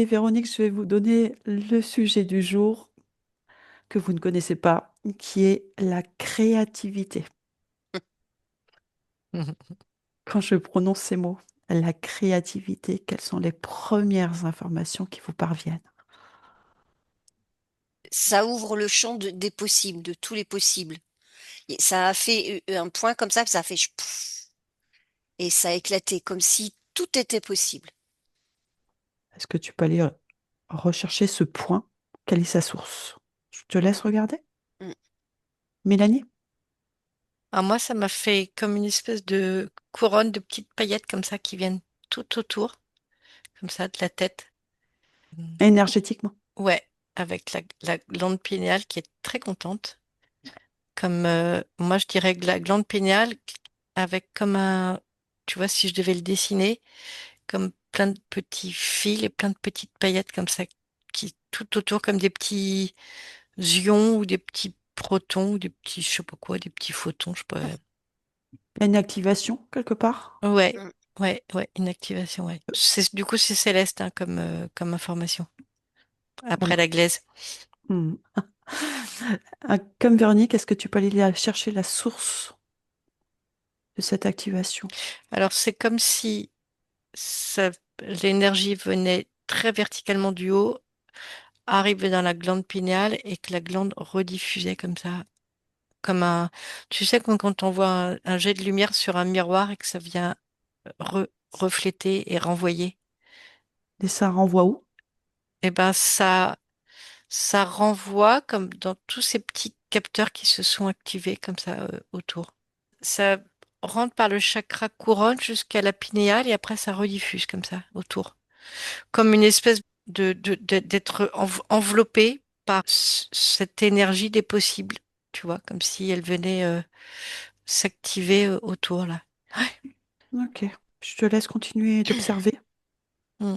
Véronique, je vais vous donner le sujet du jour que vous ne connaissez pas, qui est la créativité. Mhm. Quand je prononce ces mots, la créativité, quelles sont les premières informations qui vous parviennent? Ça ouvre le champ des possibles, de tous les possibles. Et ça a fait un point comme ça a fait pouf, et ça a éclaté, comme si tout était possible. Est-ce que tu peux aller rechercher ce point? Quelle est sa source? Je te laisse regarder. Mm. Mélanie? Alors moi, ça m'a fait comme une espèce de couronne de petites paillettes comme ça qui viennent tout autour, comme ça, de la tête. Mm. Énergétiquement. Ouais, avec la glande pinéale qui est très contente. Comme moi, je dirais que la glande pinéale avec comme un, tu vois, si je devais le dessiner, comme plein de petits fils et plein de petites paillettes comme ça, qui tout autour comme des petits ions ou des petits protons ou des petits, je sais pas quoi, des petits photons, je sais pas. Il y a une activation quelque part? Ouais, Mm. ouais, une activation, ouais. Du coup, c'est céleste hein, comme information. Après Alors, la glaise. hmm. Comme Véronique, est-ce que tu peux aller chercher la source de cette activation? Alors, c'est comme si ça, l'énergie venait très verticalement du haut, arrivait dans la glande pinéale et que la glande rediffusait comme ça. Comme un, tu sais, quand on voit un jet de lumière sur un miroir et que ça vient refléter et renvoyer, Et ça renvoie où? et ben ça renvoie comme dans tous ces petits capteurs qui se sont activés comme ça autour. Ça rentre par le chakra couronne jusqu'à la pinéale et après ça rediffuse comme ça autour. Comme une espèce d'être enveloppé par cette énergie des possibles, tu vois, comme si elle venait s'activer autour là. Ok. Je te laisse continuer d'observer Mm.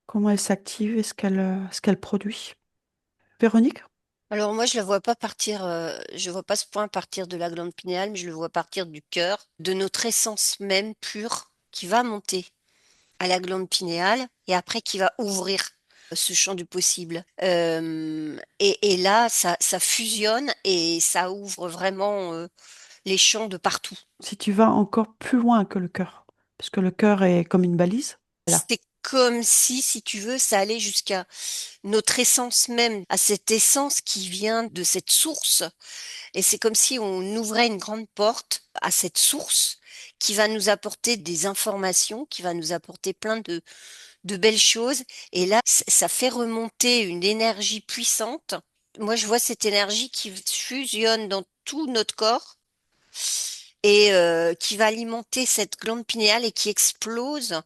comment elle s'active et ce qu'elle produit. Véronique? Alors moi, je ne vois pas partir, je vois pas ce point partir de la glande pinéale, mais je le vois partir du cœur, de notre essence même pure, qui va monter à la glande pinéale et après qui va ouvrir ce champ du possible. Et là, ça fusionne et ça ouvre vraiment les champs de partout. Si tu vas encore plus loin que le cœur, parce que le cœur est comme une balise, là, C'est comme si tu veux, ça allait jusqu'à notre essence même, à cette essence qui vient de cette source. Et c'est comme si on ouvrait une grande porte à cette source qui va nous apporter des informations, qui va nous apporter plein de belles choses. Et là, ça fait remonter une énergie puissante. Moi, je vois cette énergie qui fusionne dans tout notre corps et qui va alimenter cette glande pinéale et qui explose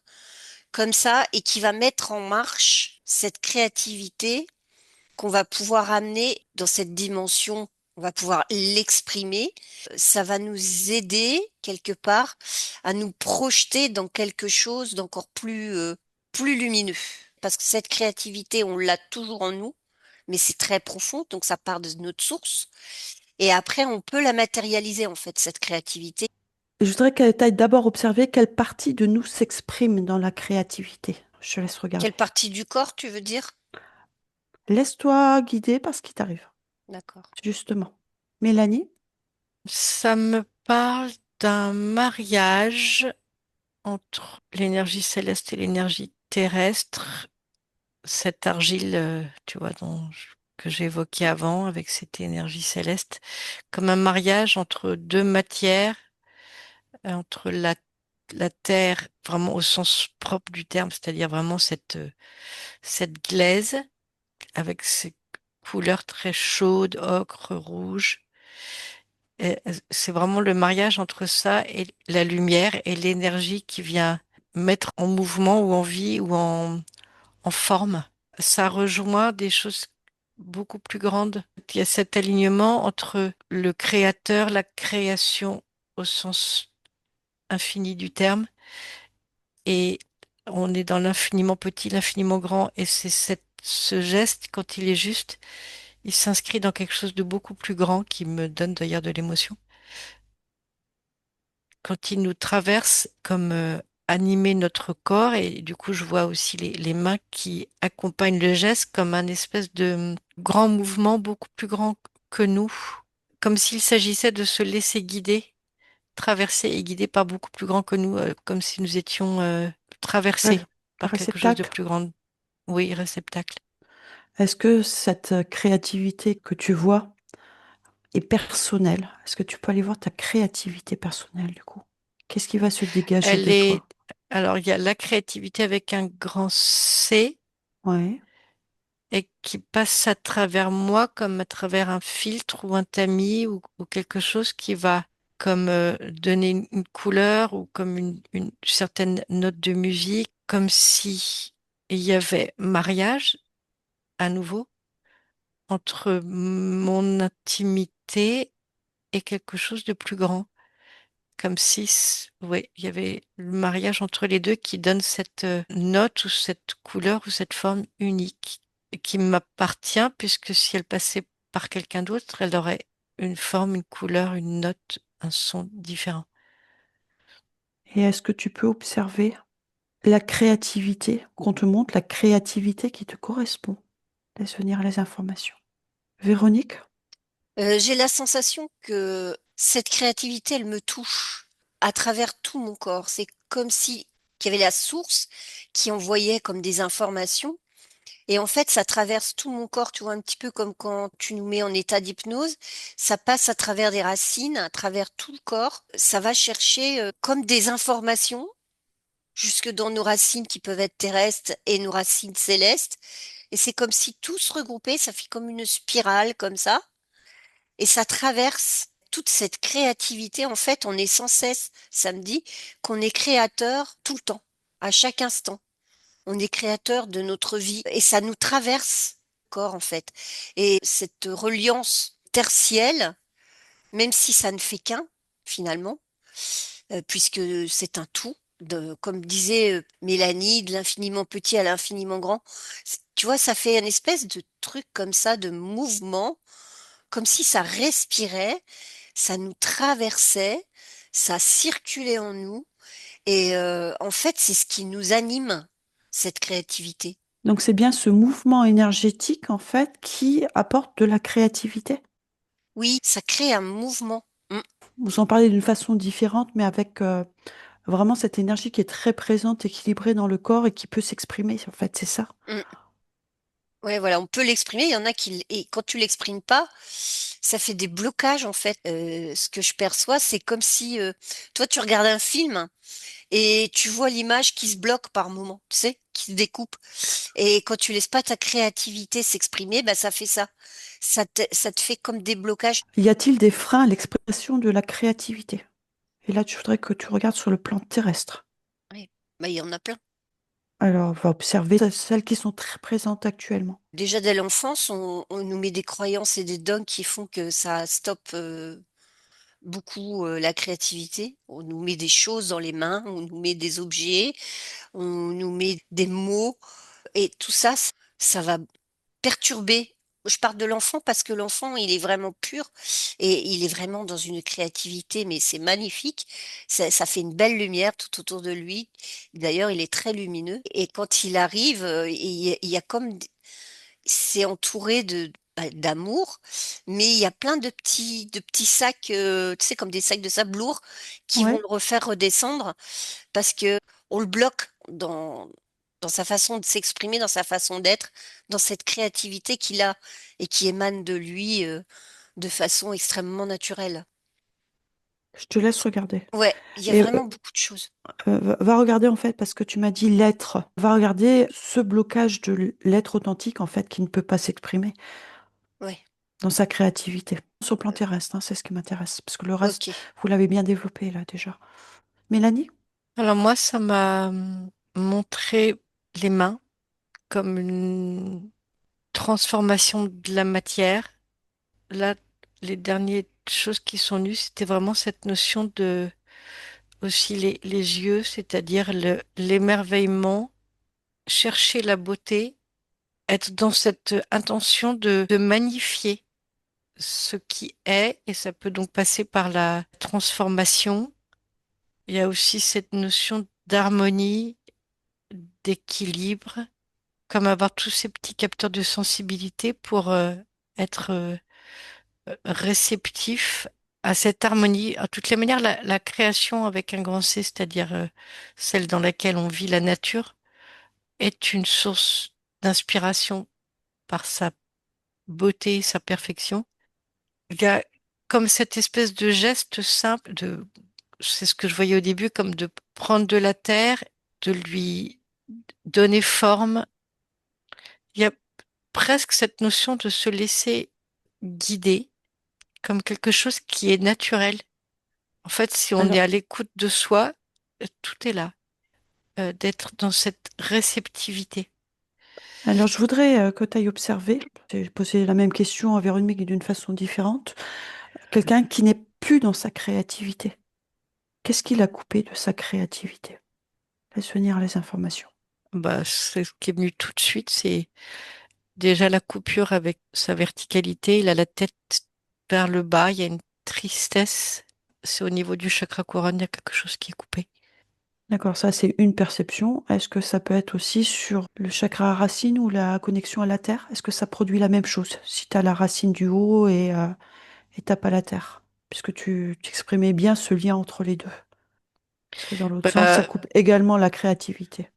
comme ça et qui va mettre en marche cette créativité qu'on va pouvoir amener dans cette dimension. On va pouvoir l'exprimer. Ça va nous aider quelque part à nous projeter dans quelque chose d'encore plus lumineux. Parce que cette créativité, on l'a toujours en nous, mais c'est très profond, donc ça part de notre source. Et après, on peut la matérialiser, en fait, cette créativité. je voudrais qu'elle t'aille d'abord observer quelle partie de nous s'exprime dans la créativité. Je te laisse regarder. Quelle partie du corps, tu veux dire? Laisse-toi guider par ce qui t'arrive, D'accord. justement. Mélanie? Ça me parle d'un mariage entre l'énergie céleste et l'énergie terrestre, cette argile, tu vois, que j'évoquais avant avec cette énergie céleste, comme un mariage entre deux matières, entre la terre, vraiment au sens propre du terme, c'est-à-dire vraiment cette glaise avec ses couleurs très chaudes, ocre, rouge. Et c'est vraiment le mariage entre ça et la lumière et l'énergie qui vient mettre en mouvement ou en vie ou en forme. Ça rejoint des choses beaucoup plus grandes. Il y a cet alignement entre le créateur, la création au sens infini du terme, et on est dans l'infiniment petit, l'infiniment grand, et c'est ce geste, quand il est juste, il s'inscrit dans quelque chose de beaucoup plus grand qui me donne d'ailleurs de l'émotion. Quand il nous traverse comme animer notre corps et du coup je vois aussi les mains qui accompagnent le geste comme un espèce de grand mouvement beaucoup plus grand que nous, comme s'il s'agissait de se laisser guider, traverser et guider par beaucoup plus grand que nous, comme si nous étions Ré- traversés par quelque chose de Réceptacle. plus grand. Oui, réceptacle. Est-ce que cette créativité que tu vois est personnelle? Est-ce que tu peux aller voir ta créativité personnelle du coup? Qu'est-ce qui va se dégager Elle de est, toi? alors il y a la créativité avec un grand C Ouais. et qui passe à travers moi comme à travers un filtre ou un tamis ou quelque chose qui va comme donner une couleur ou comme une certaine note de musique, comme si il y avait mariage à nouveau entre mon intimité et quelque chose de plus grand. Comme si, ouais, il y avait le mariage entre les deux qui donne cette note ou cette couleur ou cette forme unique et qui m'appartient puisque si elle passait par quelqu'un d'autre, elle aurait une forme, une couleur, une note, un son différent. Et est-ce que tu peux observer la créativité, qu'on te montre la créativité qui te correspond? Laisse venir les informations. Véronique? J'ai la sensation que cette créativité, elle me touche à travers tout mon corps. C'est comme si qu'il y avait la source qui envoyait comme des informations. Et en fait, ça traverse tout mon corps, tu vois, un petit peu comme quand tu nous mets en état d'hypnose. Ça passe à travers des racines, à travers tout le corps. Ça va chercher comme des informations jusque dans nos racines qui peuvent être terrestres et nos racines célestes. Et c'est comme si tout se regroupait, ça fait comme une spirale comme ça. Et ça traverse toute cette créativité. En fait, on est sans cesse, ça me dit qu'on est créateur tout le temps, à chaque instant. On est créateur de notre vie et ça nous traverse le corps, en fait. Et cette reliance tertielle, même si ça ne fait qu'un, finalement, puisque c'est un tout, comme disait Mélanie, de l'infiniment petit à l'infiniment grand. Tu vois, ça fait une espèce de truc comme ça, de mouvement, comme si ça respirait, ça nous traversait, ça circulait en nous. Et en fait, c'est ce qui nous anime, cette créativité. Donc c'est bien ce mouvement énergétique en fait qui apporte de la créativité. Oui, ça crée un mouvement. Mm, Vous en parlez d'une façon différente, mais avec vraiment cette énergie qui est très présente, équilibrée dans le corps et qui peut s'exprimer, en fait, c'est ça. mm. Ouais, voilà, on peut l'exprimer. Il y en a et quand tu l'exprimes pas, ça fait des blocages en fait. Ce que je perçois, c'est comme si toi tu regardes un film et tu vois l'image qui se bloque par moment, tu sais, qui se découpe. Et quand tu laisses pas ta créativité s'exprimer, bah ça fait ça. Ça te fait comme des blocages. Y a-t-il des freins à l'expression de la créativité? Et là, je voudrais que tu regardes sur le plan terrestre. Ouais. Bah, il y en a plein. Alors, on va observer celles qui sont très présentes actuellement. Déjà dès l'enfance, on nous met des croyances et des dogmes qui font que ça stoppe beaucoup la créativité. On nous met des choses dans les mains, on nous met des objets, on nous met des mots, et tout ça, ça va perturber. Je parle de l'enfant parce que l'enfant, il est vraiment pur et il est vraiment dans une créativité, mais c'est magnifique. Ça fait une belle lumière tout autour de lui. D'ailleurs, il est très lumineux. Et quand il arrive, il y a comme c'est entouré d'amour, mais il y a plein de petits sacs, tu sais, comme des sacs de sable lourds qui vont Ouais. le refaire redescendre parce que on le bloque dans sa façon de s'exprimer, dans sa façon d'être, dans cette créativité qu'il a et qui émane de lui de façon extrêmement naturelle. Je te laisse regarder. Ouais, il y a Et vraiment beaucoup de choses. va regarder en fait, parce que tu m'as dit l'être. Va regarder ce blocage de l'être authentique en fait qui ne peut pas s'exprimer Ouais, dans sa créativité. Sur le plan terrestre, hein, c'est ce qui m'intéresse. Parce que le reste, ok. vous l'avez bien développé là déjà. Mélanie? Alors moi, ça m'a montré les mains comme une transformation de la matière. Là, les dernières choses qui sont venues, c'était vraiment cette notion de aussi les yeux, c'est-à-dire l'émerveillement, chercher la beauté, être dans cette intention de magnifier ce qui est, et ça peut donc passer par la transformation. Il y a aussi cette notion d'harmonie, d'équilibre, comme avoir tous ces petits capteurs de sensibilité pour être réceptif à cette harmonie. À toutes les manières, la création avec un grand C, c'est-à-dire celle dans laquelle on vit la nature, est une source d'inspiration par sa beauté, sa perfection. Il y a comme cette espèce de geste simple c'est ce que je voyais au début, comme de prendre de la terre, de lui donner forme. Il y a presque cette notion de se laisser guider comme quelque chose qui est naturel. En fait, si on est Alors, à l'écoute de soi, tout est là. D'être dans cette réceptivité. alors, je voudrais que tu ailles observer, j'ai posé la même question à Véronique mais d'une façon différente, quelqu'un qui n'est plus dans sa créativité. Qu'est-ce qui l'a coupé de sa créativité? Laisse venir les informations. Bah, c'est ce qui est venu tout de suite, c'est déjà la coupure avec sa verticalité. Il a la tête vers le bas, il y a une tristesse. C'est au niveau du chakra couronne, il y a quelque chose qui est coupé. D'accord, ça c'est une perception. Est-ce que ça peut être aussi sur le chakra racine ou la connexion à la terre? Est-ce que ça produit la même chose si tu as la racine du haut et t'as pas la terre? Puisque tu t'exprimais bien ce lien entre les deux. Parce que dans l'autre sens, ça Bah, coupe également la créativité. de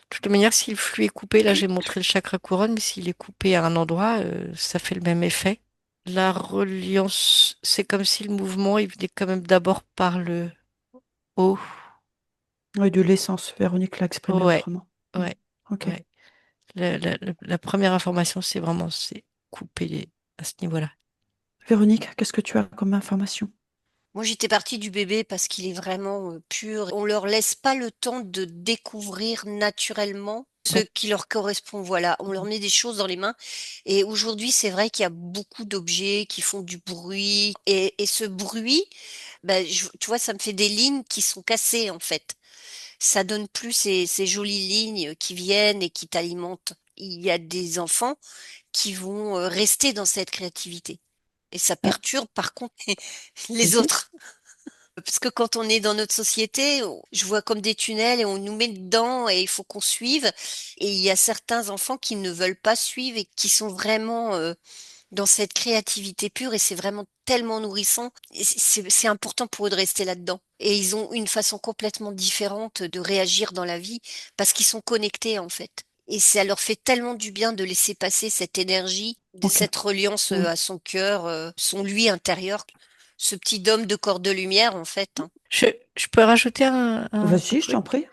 toute manière, si le flux est coupé, là j'ai montré le chakra couronne, mais s'il est coupé à un endroit, ça fait le même effet. La reliance, c'est comme si le mouvement, il venait quand même d'abord par le haut. Oui, de l'essence. Véronique l'a exprimé Ouais, autrement. Hmm. ouais, Ok. ouais. La première information, c'est coupé à ce niveau-là. Véronique, qu'est-ce que tu as comme information? Moi, j'étais partie du bébé parce qu'il est vraiment pur. On leur laisse pas le temps de découvrir naturellement ce Bon. qui leur correspond. Voilà, on leur met des choses dans les mains. Et aujourd'hui, c'est vrai qu'il y a beaucoup d'objets qui font du bruit. Et ce bruit, ben, tu vois, ça me fait des lignes qui sont cassées en fait. Ça donne plus ces jolies lignes qui viennent et qui t'alimentent. Il y a des enfants qui vont rester dans cette créativité. Et ça Ah, perturbe par contre les vas-y. autres. Parce que quand on est dans notre société, je vois comme des tunnels et on nous met dedans et il faut qu'on suive. Et il y a certains enfants qui ne veulent pas suivre et qui sont vraiment dans cette créativité pure et c'est vraiment tellement nourrissant. Et c'est important pour eux de rester là-dedans. Et ils ont une façon complètement différente de réagir dans la vie parce qu'ils sont connectés en fait. Et ça leur fait tellement du bien de laisser passer cette énergie, de Ok. cette reliance Hmm. à son cœur, son lui intérieur, ce petit dôme de corps de lumière en fait, hein. Je, je peux rajouter un Vas-y, je t'en truc. prie.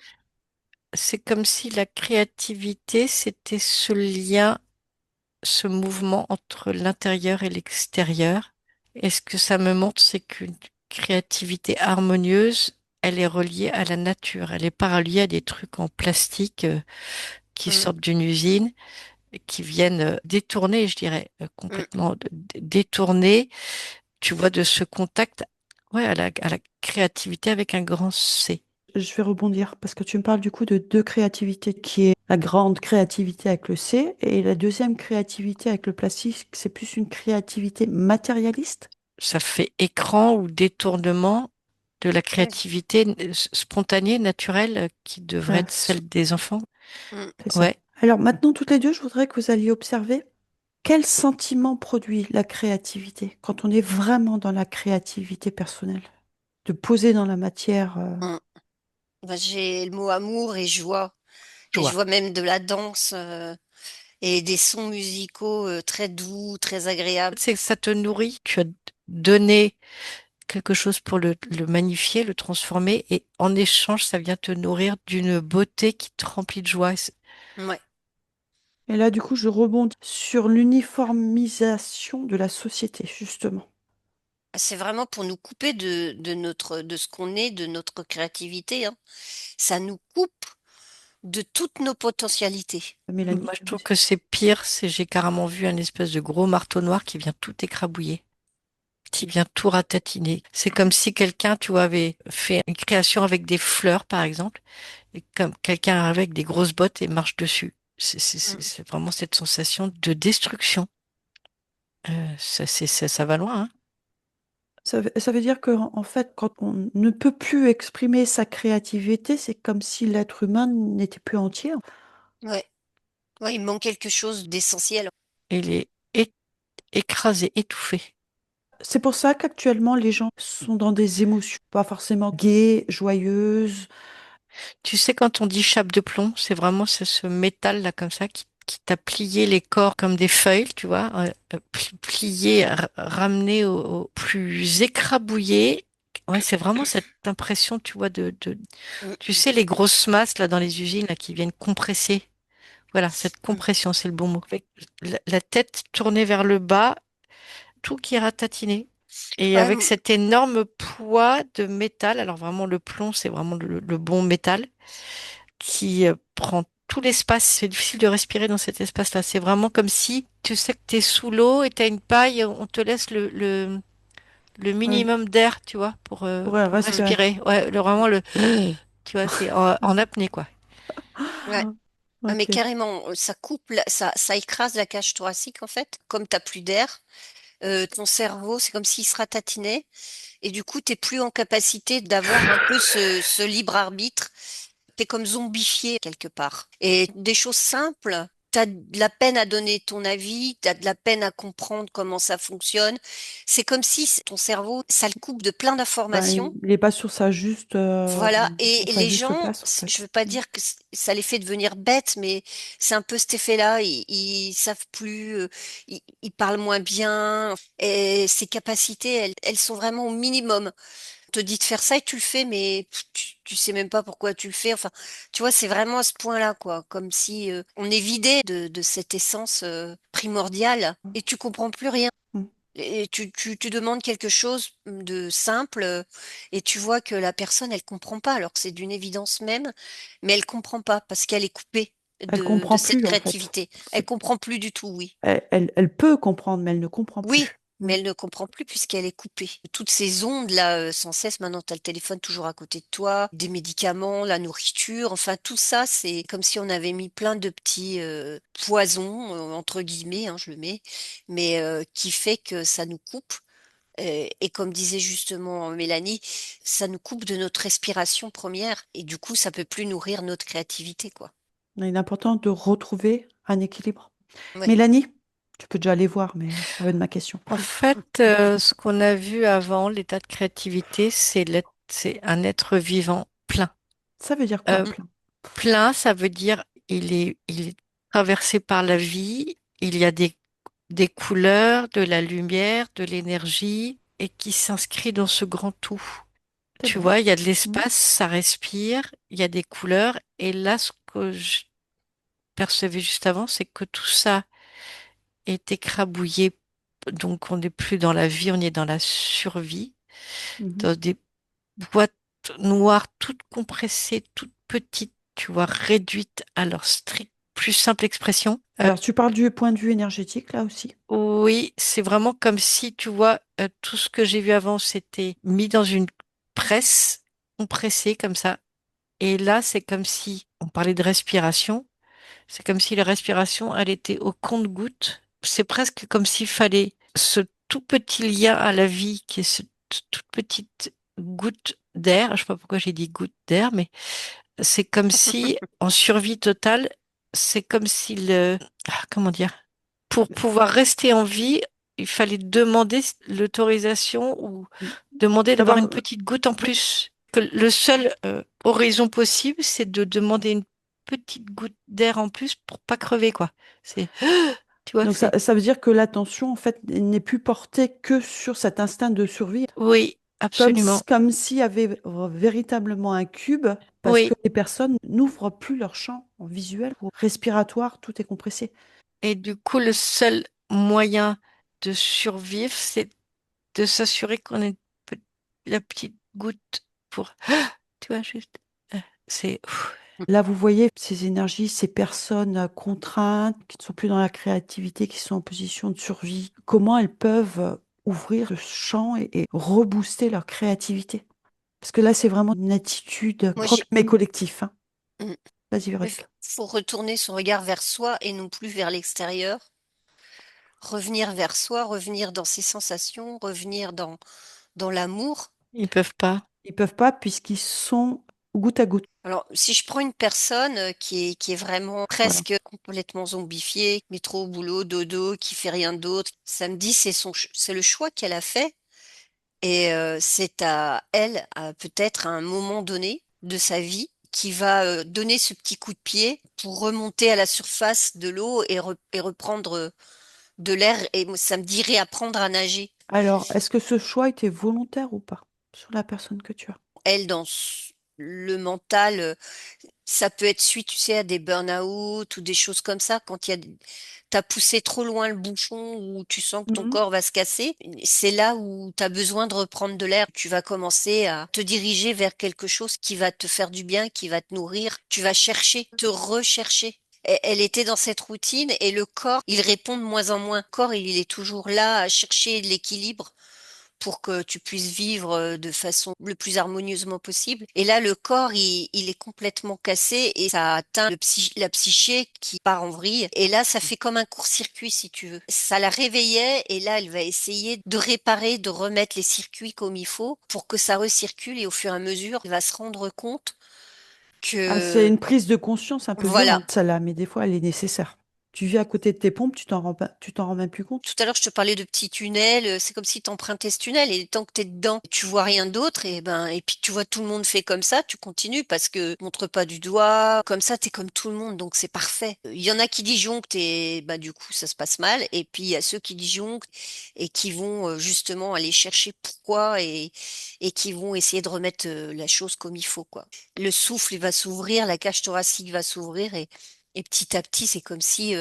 C'est comme si la créativité, c'était ce lien, ce mouvement entre l'intérieur et l'extérieur. Et ce que ça me montre, c'est qu'une créativité harmonieuse, elle est reliée à la nature. Elle n'est pas reliée à des trucs en plastique qui Mm, sortent d'une usine, et qui viennent détourner, je dirais, mm. complètement détourner, tu vois, de ce contact, ouais, à la créativité avec un grand C. Je vais rebondir parce que tu me parles du coup de deux créativités qui est la grande créativité avec le C et la deuxième créativité avec le plastique, c'est plus une créativité matérialiste. Ça fait écran ou détournement de la Oui. créativité spontanée, naturelle, qui devrait Ah, être celle des enfants. Mm. c'est ça. Ouais, Alors maintenant, toutes les deux, je voudrais que vous alliez observer quel sentiment produit la créativité quand on est vraiment dans la créativité personnelle, de poser dans la matière. Mm. Bah, j'ai le mot amour et joie. je Et je vois. vois même de la danse et des sons musicaux très doux, très agréables. C'est que ça te nourrit, tu as donné quelque chose pour le magnifier, le transformer, et en échange, ça vient te nourrir d'une beauté qui te remplit de joie. Ouais. Et là, du coup, je rebondis sur l'uniformisation de la société, justement. C'est vraiment pour nous couper de ce qu'on est, de notre créativité, hein. Ça nous coupe de toutes nos potentialités. Mélanie, Moi, je trouve vas-y. que c'est pire, c'est j'ai carrément vu un espèce de gros marteau noir qui vient tout écrabouiller, qui vient tout ratatiner. C'est comme si quelqu'un, tu vois, avait fait une création avec des fleurs, par exemple, et comme quelqu'un arrive avec des grosses bottes et marche dessus. Mm. C'est vraiment cette sensation de destruction. Ça va loin, hein. Ça veut dire que, en fait, quand on ne peut plus exprimer sa créativité, c'est comme si l'être humain n'était plus entier. Ouais. Ouais, il manque quelque chose d'essentiel. Il est é- écrasé, étouffé. C'est pour ça qu'actuellement, les gens sont dans des émotions pas forcément gaies, joyeuses. Tu sais, quand on dit chape de plomb, c'est vraiment ce métal là comme ça qui t'a plié les corps comme des feuilles, tu vois, plié, ramené au plus écrabouillé. Ouais, c'est vraiment cette impression, tu vois, Mm. tu sais, les grosses masses là dans les usines là qui viennent compresser. Voilà, cette Mm. compression, c'est le bon mot. Avec la tête tournée vers le bas, tout qui est ratatiné. Et Ouais, avec cet énorme poids de métal, alors vraiment le plomb, c'est vraiment le bon métal qui prend tout l'espace. C'est difficile de respirer dans cet espace-là. C'est vraiment comme si tu sais que tu es sous l'eau et tu as une paille, on te laisse le Oui, minimum d'air, tu vois, pour pour respirer. respirer. Ouais, vraiment tu vois, c'est en apnée, quoi. ouais. Ah, mais Ok. carrément, ça coupe, ça écrase la cage thoracique en fait. Comme t'as plus d'air, ton cerveau, c'est comme s'il se ratatinait. Et du coup, t'es plus en capacité d'avoir un peu ce libre arbitre. T'es comme zombifié quelque part. Et des choses simples, t'as de la peine à donner ton avis, t'as de la peine à comprendre comment ça fonctionne. C'est comme si ton cerveau, ça le coupe de plein Ben, d'informations. il n'est pas sur Voilà, sur et sa les juste gens, place, en je fait. veux pas dire que ça les fait devenir bêtes, mais c'est un peu cet effet-là. Ils savent plus, ils parlent moins bien, et ces capacités, elles sont vraiment au minimum. On te dit de faire ça et tu le fais, mais tu sais même pas pourquoi tu le fais. Enfin, tu vois, c'est vraiment à ce point-là, quoi. Comme si on est vidé de cette essence primordiale et tu comprends plus rien. Mm. Et tu demandes quelque chose de simple et tu vois que la personne, elle comprend pas, alors que c'est d'une évidence même, mais elle comprend pas parce qu'elle est coupée Elle de comprend cette plus, en fait. créativité. Elle comprend plus du tout, oui. Elle peut comprendre, mais elle ne comprend Oui, plus. Mm. mais elle ne comprend plus puisqu'elle est coupée. Toutes ces ondes-là, sans cesse, maintenant, tu as le téléphone toujours à côté de toi, des médicaments, la nourriture, enfin, tout ça, c'est comme si on avait mis plein de petits poisons, entre guillemets, hein, je le mets, mais qui fait que ça nous coupe. Et comme disait justement Mélanie, ça nous coupe de notre respiration première et du coup, ça peut plus nourrir notre créativité, quoi. Il est important de retrouver un équilibre. Ouais. Mélanie, tu peux déjà aller voir, mais ça va de ma question. En fait, ce qu'on a vu avant, l'état de créativité, c'est un être vivant plein. Ça veut dire quoi, Euh, Mm. plein? Plein, ça veut dire il est traversé par la vie, il y a des couleurs, de la lumière, de l'énergie, et qui s'inscrit dans ce grand tout. C'est Tu vrai. vois, il y a de Mm. l'espace, ça respire, il y a des couleurs, et là, ce que je percevais juste avant, c'est que tout ça est écrabouillé, donc on n'est plus dans la vie, on est dans la survie, Mhm. dans des boîtes noires toutes compressées, toutes petites, tu vois, réduites à leur strict plus simple expression. Alors, tu parles du point de vue énergétique, là aussi? Oui, c'est vraiment comme si, tu vois, tout ce que j'ai vu avant, c'était mis dans une presse, compressé comme ça. Et là, c'est comme si, on parlait de respiration, c'est comme si la respiration, elle était au compte-goutte. C'est presque comme s'il fallait ce tout petit lien à la vie, qui est toute petite goutte d'air. Je sais pas pourquoi j'ai dit goutte d'air, mais c'est comme si, en survie totale, c'est comme si comment dire, pour pouvoir rester en vie, il fallait demander l'autorisation ou demander d'avoir une D'avoir, petite goutte en plus. Que le seul horizon possible, c'est de demander une petite goutte d'air en plus pour pas crever, quoi. C'est, tu vois, donc c'est, ça veut dire que l'attention, en fait, n'est plus portée que sur cet instinct de survie, oui, absolument. comme s'il y avait véritablement un cube, parce que Oui. les personnes n'ouvrent plus leur champ visuel ou respiratoire, tout est compressé. Et du coup, le seul moyen de survivre, c'est de s'assurer qu'on ait la petite goutte pour, tu vois, juste, c'est, Là, vous voyez ces énergies, ces personnes contraintes, qui ne sont plus dans la créativité, qui sont en position de survie, comment elles peuvent ouvrir le champ et rebooster leur créativité. Parce que là, c'est vraiment une attitude Moi, propre, mais collective, hein. Mm. Vas-y, Il Véronique. faut retourner son regard vers soi et non plus vers l'extérieur. Revenir vers soi, revenir dans ses sensations, revenir dans dans l'amour. Ils peuvent pas. Ils peuvent pas puisqu'ils sont goutte à goutte. Alors, si je prends une personne qui est vraiment Voilà. presque complètement zombifiée, métro, boulot, dodo, qui fait rien d'autre, samedi, c'est le choix qu'elle a fait. Et c'est à elle, peut-être à un moment donné de sa vie, qui va donner ce petit coup de pied pour remonter à la surface de l'eau et reprendre de l'air. Et moi, ça me dit réapprendre à nager. Alors, est-ce que ce choix était volontaire ou pas sur la personne que tu as? Elle, le mental, ça peut être suite, tu sais, à des burn-out ou des choses comme ça, quand t'as poussé trop loin le bouchon ou tu sens que ton Mhm. corps va se casser. C'est là où tu as besoin de reprendre de l'air. Tu vas commencer à te diriger vers quelque chose qui va te faire du bien, qui va te nourrir. Tu vas chercher, te rechercher. Elle était dans cette routine et le corps, il répond de moins en moins. Le corps, il est toujours là à chercher de l'équilibre pour que tu puisses vivre de façon le plus harmonieusement possible. Et là, le corps, il est complètement cassé et ça atteint la psyché qui part en vrille. Et là, ça fait comme un court-circuit, si tu veux. Ça la réveillait et là, elle va essayer de réparer, de remettre les circuits comme il faut pour que ça recircule et au fur et à mesure, elle va se rendre compte Ah, c'est que, une prise de conscience un peu voilà. violente, celle-là, mais des fois, elle est nécessaire. Tu vis à côté de tes pompes, tu t'en rends même plus compte. Tout à l'heure, je te parlais de petits tunnels. C'est comme si tu empruntais ce tunnel et tant que tu es dedans, tu vois rien d'autre. Et puis tu vois tout le monde fait comme ça, tu continues parce que montre pas du doigt. Comme ça, tu es comme tout le monde, donc c'est parfait. Il y en a qui disjonctent et bah, du coup, ça se passe mal. Et puis il y a ceux qui disjonctent et qui vont justement aller chercher pourquoi et qui vont essayer de remettre la chose comme il faut, quoi. Le souffle, il va s'ouvrir, la cage thoracique va s'ouvrir et petit à petit, c'est comme si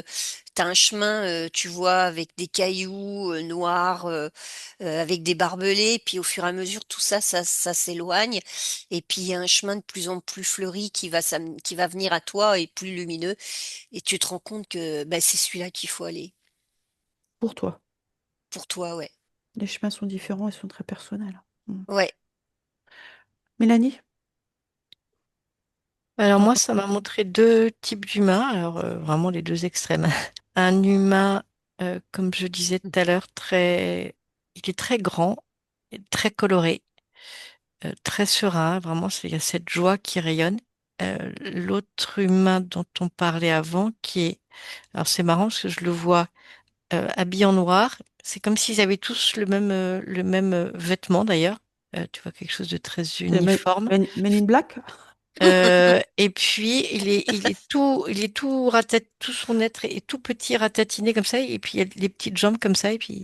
t'as un chemin, tu vois, avec des cailloux noirs, avec des barbelés, puis au fur et à mesure, tout ça, ça s'éloigne. Et puis il y a un chemin de plus en plus fleuri qui va venir à toi et plus lumineux. Et tu te rends compte que bah, c'est celui-là qu'il faut aller. Pour toi. Pour toi, ouais. Les chemins sont différents et sont très personnels. Mm. Ouais. Mélanie? Alors T'en moi, penses ça quoi? m'a montré deux types d'humains, alors vraiment les deux extrêmes. Un humain, comme je disais tout à l'heure, il est très grand, et très coloré, très serein, vraiment, il y a cette joie qui rayonne. L'autre humain dont on parlait avant, alors c'est marrant parce que je le vois habillé en noir, c'est comme s'ils avaient tous le même vêtement d'ailleurs. Tu vois, quelque chose de très C'est uniforme. Men in Black? Et puis il est tout son être est tout petit ratatiné comme ça, et puis il y a les petites jambes comme ça, et puis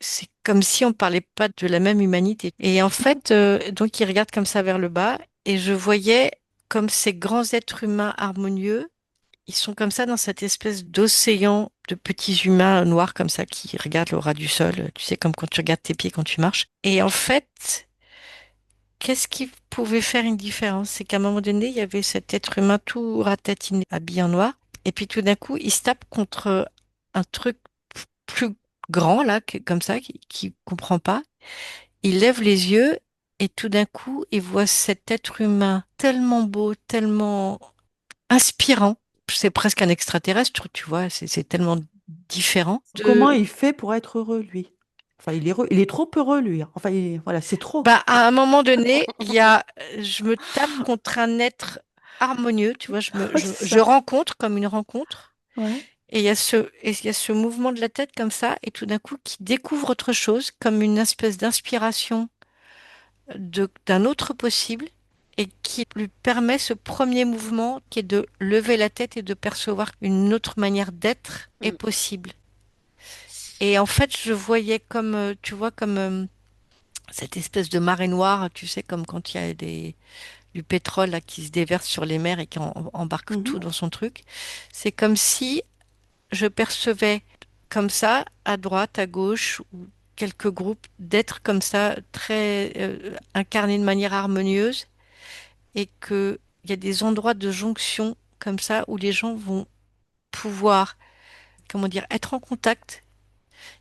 c'est comme si on parlait pas de la même humanité. Et en fait, donc il regarde comme ça vers le bas, et je voyais comme ces grands êtres humains harmonieux, ils sont comme ça dans cette espèce d'océan de petits humains noirs comme ça qui regardent le ras du sol, tu sais, comme quand tu regardes tes pieds quand tu marches. Et en fait, qu'est-ce qui pouvait faire une différence? C'est qu'à un moment donné, il y avait cet être humain tout ratatiné, habillé en noir, et puis tout d'un coup, il se tape contre un truc plus grand, là, comme ça, qui comprend pas. Il lève les yeux, et tout d'un coup, il voit cet être humain tellement beau, tellement inspirant. C'est presque un extraterrestre, tu vois, c'est tellement différent. Comment il fait pour être heureux, lui? Enfin, il est trop heureux, lui. Enfin, voilà, c'est trop. Bah, à un moment donné, je me tape contre un être harmonieux, tu vois, Ouais, c'est je ça. rencontre comme une rencontre, Ouais. et il y a ce mouvement de la tête comme ça, et tout d'un coup, qui découvre autre chose, comme une espèce d'inspiration d'un autre possible, et qui lui permet ce premier mouvement qui est de lever la tête et de percevoir une autre manière d'être est Mm. possible. Et en fait, je voyais comme, tu vois, comme cette espèce de marée noire, tu sais, comme quand il y a du pétrole là, qui se déverse sur les mers et qui embarque tout Mhm. dans son truc. C'est comme si je percevais comme ça, à droite, à gauche, ou quelques groupes d'êtres comme ça, très incarnés de manière harmonieuse, et qu'il y a des endroits de jonction comme ça où les gens vont pouvoir, comment dire, être en contact.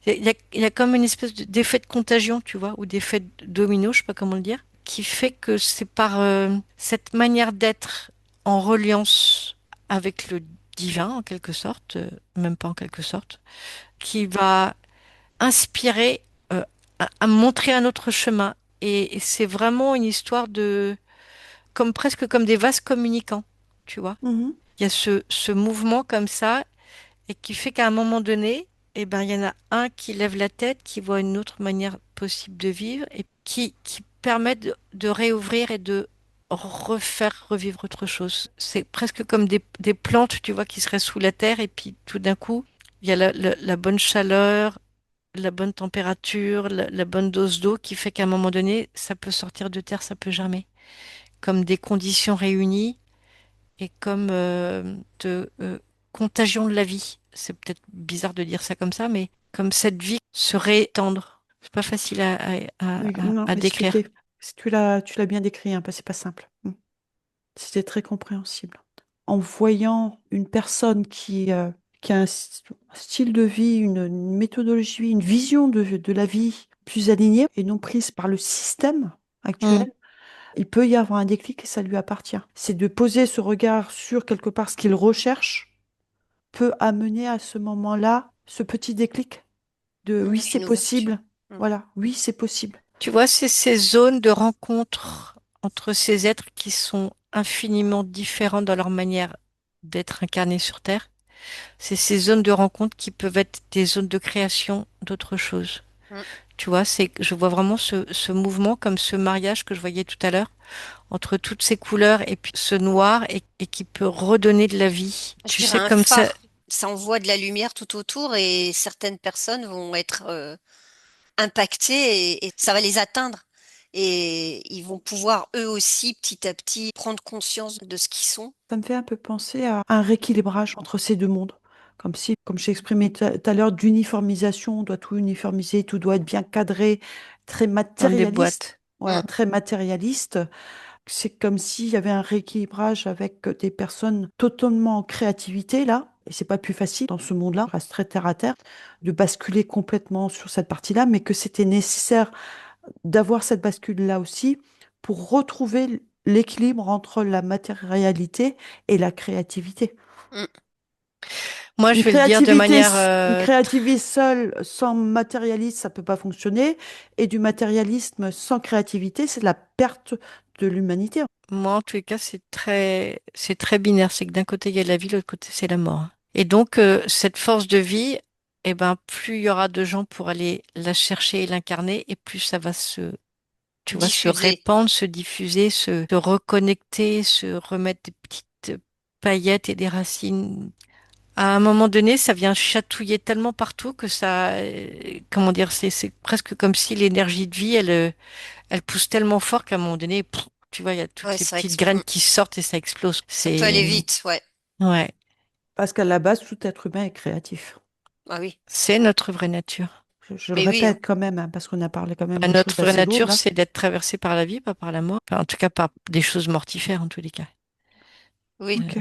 Il y a comme une espèce d'effet de contagion, tu vois, ou d'effet de domino, je sais pas comment le dire, qui fait que c'est par cette manière d'être en reliance avec le divin, en quelque sorte, même pas en quelque sorte, qui va inspirer à montrer un autre chemin. Et c'est vraiment une histoire comme presque comme des vases communicants, tu vois. Mhm. Il y a ce mouvement comme ça et qui fait qu'à un moment donné, eh ben, il y en a un qui lève la tête, qui voit une autre manière possible de vivre et qui permet de réouvrir et de refaire revivre autre chose. C'est presque comme des plantes, tu vois, qui seraient sous la terre et puis tout d'un coup, il y a la bonne chaleur, la bonne température, la bonne dose d'eau qui fait qu'à un moment donné, ça peut sortir de terre, ça peut germer. Comme des conditions réunies et comme de contagion de la vie. C'est peut-être bizarre de dire ça comme ça, mais comme cette vie serait tendre. C'est pas facile Oui, non, à décrire. expliquer. Si tu l'as bien décrit, hein, c'est pas simple. C'était très compréhensible. En voyant une personne qui a un style de vie, une méthodologie, une vision de la vie plus alignée et non prise par le système Mm. actuel, il peut y avoir un déclic et ça lui appartient. C'est de poser ce regard sur quelque part ce qu'il recherche peut amener à ce moment-là ce petit déclic de oui, c'est Une ouverture. possible. Mm. Voilà, oui, c'est possible. Tu vois, c'est ces zones de rencontre entre ces êtres qui sont infiniment différents dans leur manière d'être incarnés sur Terre. C'est ces zones de rencontre qui peuvent être des zones de création d'autre chose. Mm. Tu vois, je vois vraiment ce mouvement comme ce mariage que je voyais tout à l'heure entre toutes ces couleurs et puis ce noir et qui peut redonner de la vie. Je Tu dirais sais, un comme ça, phare. Ça envoie de la lumière tout autour et certaines personnes vont être impactées et ça va les atteindre. Et ils vont pouvoir eux aussi petit à petit prendre conscience de ce qu'ils sont. Ça me fait un peu penser à un rééquilibrage entre ces deux mondes. Comme si, comme j'ai exprimé tout à l'heure, d'uniformisation, on doit tout uniformiser, tout doit être bien cadré, très dans des matérialiste. boîtes. Voilà, Mm. très matérialiste. C'est comme s'il y avait un rééquilibrage avec des personnes totalement en créativité, là. Et c'est pas plus facile dans ce monde-là, on reste très terre à terre, de basculer complètement sur cette partie-là, mais que c'était nécessaire d'avoir cette bascule-là aussi pour retrouver l'équilibre entre la matérialité et la créativité. Mm. Moi, je vais le dire de manière Une créativité seule, sans matérialisme, ça peut pas fonctionner. Et du matérialisme sans créativité, c'est la perte de l'humanité. moi, en tous les cas, c'est très binaire. C'est que d'un côté, il y a la vie, de l'autre côté, c'est la mort. Et donc, cette force de vie, eh ben, plus il y aura de gens pour aller la chercher et l'incarner, et plus ça va tu vois, se Diffuser. répandre, se diffuser, se reconnecter, se remettre des petites paillettes et des racines. À un moment donné, ça vient chatouiller tellement partout que ça, comment dire, c'est presque comme si l'énergie de vie, elle pousse tellement fort qu'à un moment donné, tu vois, il y a toutes Ouais, ces petites graines qui sortent et ça explose. ça peut aller vite, ouais. Ouais, Parce qu'à la base, tout être humain est créatif. Ah oui. c'est notre vraie nature. Je le Mais oui, hein. répète quand même, hein, parce qu'on a parlé quand même Bah, de notre choses vraie assez lourdes nature, là. c'est d'être traversé par la vie, pas par la mort. Enfin, en tout cas, par des choses mortifères, en tous les cas. Oui. Ok.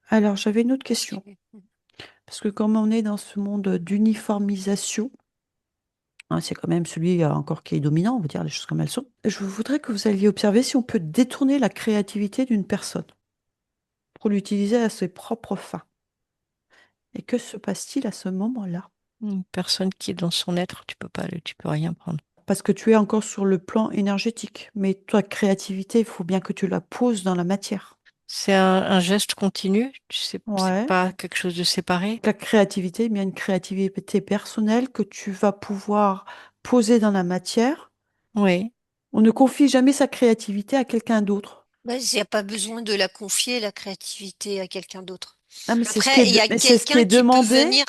Alors, j'avais une autre question. Parce que comme on est dans ce monde d'uniformisation, hein, c'est quand même celui encore qui est dominant, on va dire les choses comme elles sont. Je voudrais que vous alliez observer si on peut détourner la créativité d'une personne pour l'utiliser à ses propres fins. Et que se passe-t-il à ce moment-là? Une personne qui est dans son être, tu peux rien prendre. Parce que tu es encore sur le plan énergétique, mais ta créativité, il faut bien que tu la poses dans la matière. C'est un geste continu, tu sais, c'est Ouais. pas quelque chose de séparé. La créativité, eh bien une créativité personnelle que tu vas pouvoir poser dans la matière. Oui, On ne confie jamais sa créativité à quelqu'un d'autre. Bah, il n'y a pas besoin de la confier, la créativité, à quelqu'un d'autre. Ah, mais Après, il y a mais c'est ce qui quelqu'un est qui peut demandé. venir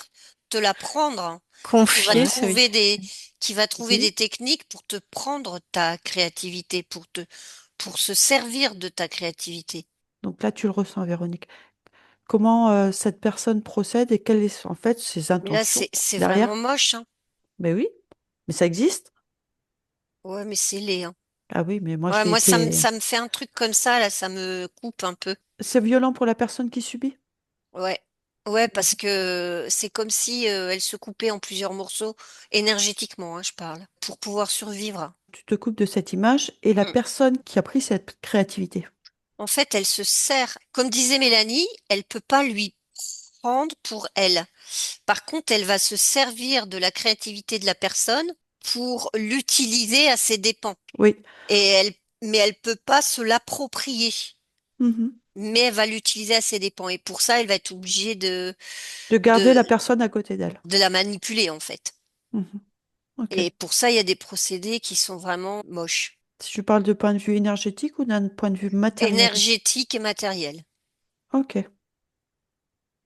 te la prendre, qui va confier, Ouais. ça veut dire. qui va trouver Oui. des techniques pour te prendre ta créativité, pour se servir de ta créativité. Donc là, tu le ressens, Véronique. Comment cette personne procède et quelles sont en fait ses Mais là, intentions c'est derrière? vraiment moche, hein. Ben oui, mais ça existe. Ouais, mais c'est laid, hein. Ah oui, mais moi, Ouais, j'ai moi, été. ça me fait un truc comme ça, là, ça me coupe un peu. C'est violent pour la personne qui subit. Ouais. Ouais, parce que c'est comme si elle se coupait en plusieurs morceaux, énergétiquement, hein, je parle, pour pouvoir survivre. Tu te coupes de cette image et la Mm. personne qui a pris cette créativité. En fait, elle se sert, comme disait Mélanie, elle peut pas lui prendre pour elle. Par contre, elle va se servir de la créativité de la personne pour l'utiliser à ses dépens. Oui. Mais elle peut pas se l'approprier. Mhm. Mais elle va l'utiliser à ses dépens. Et pour ça, elle va être obligée De garder de, la personne à côté d'elle. de la manipuler, en fait. Mhm. Ok. Et pour ça, il y a des procédés qui sont vraiment moches. Si je parle de point de vue énergétique ou d'un point de vue matériel? Énergétiques et matériels. Ok,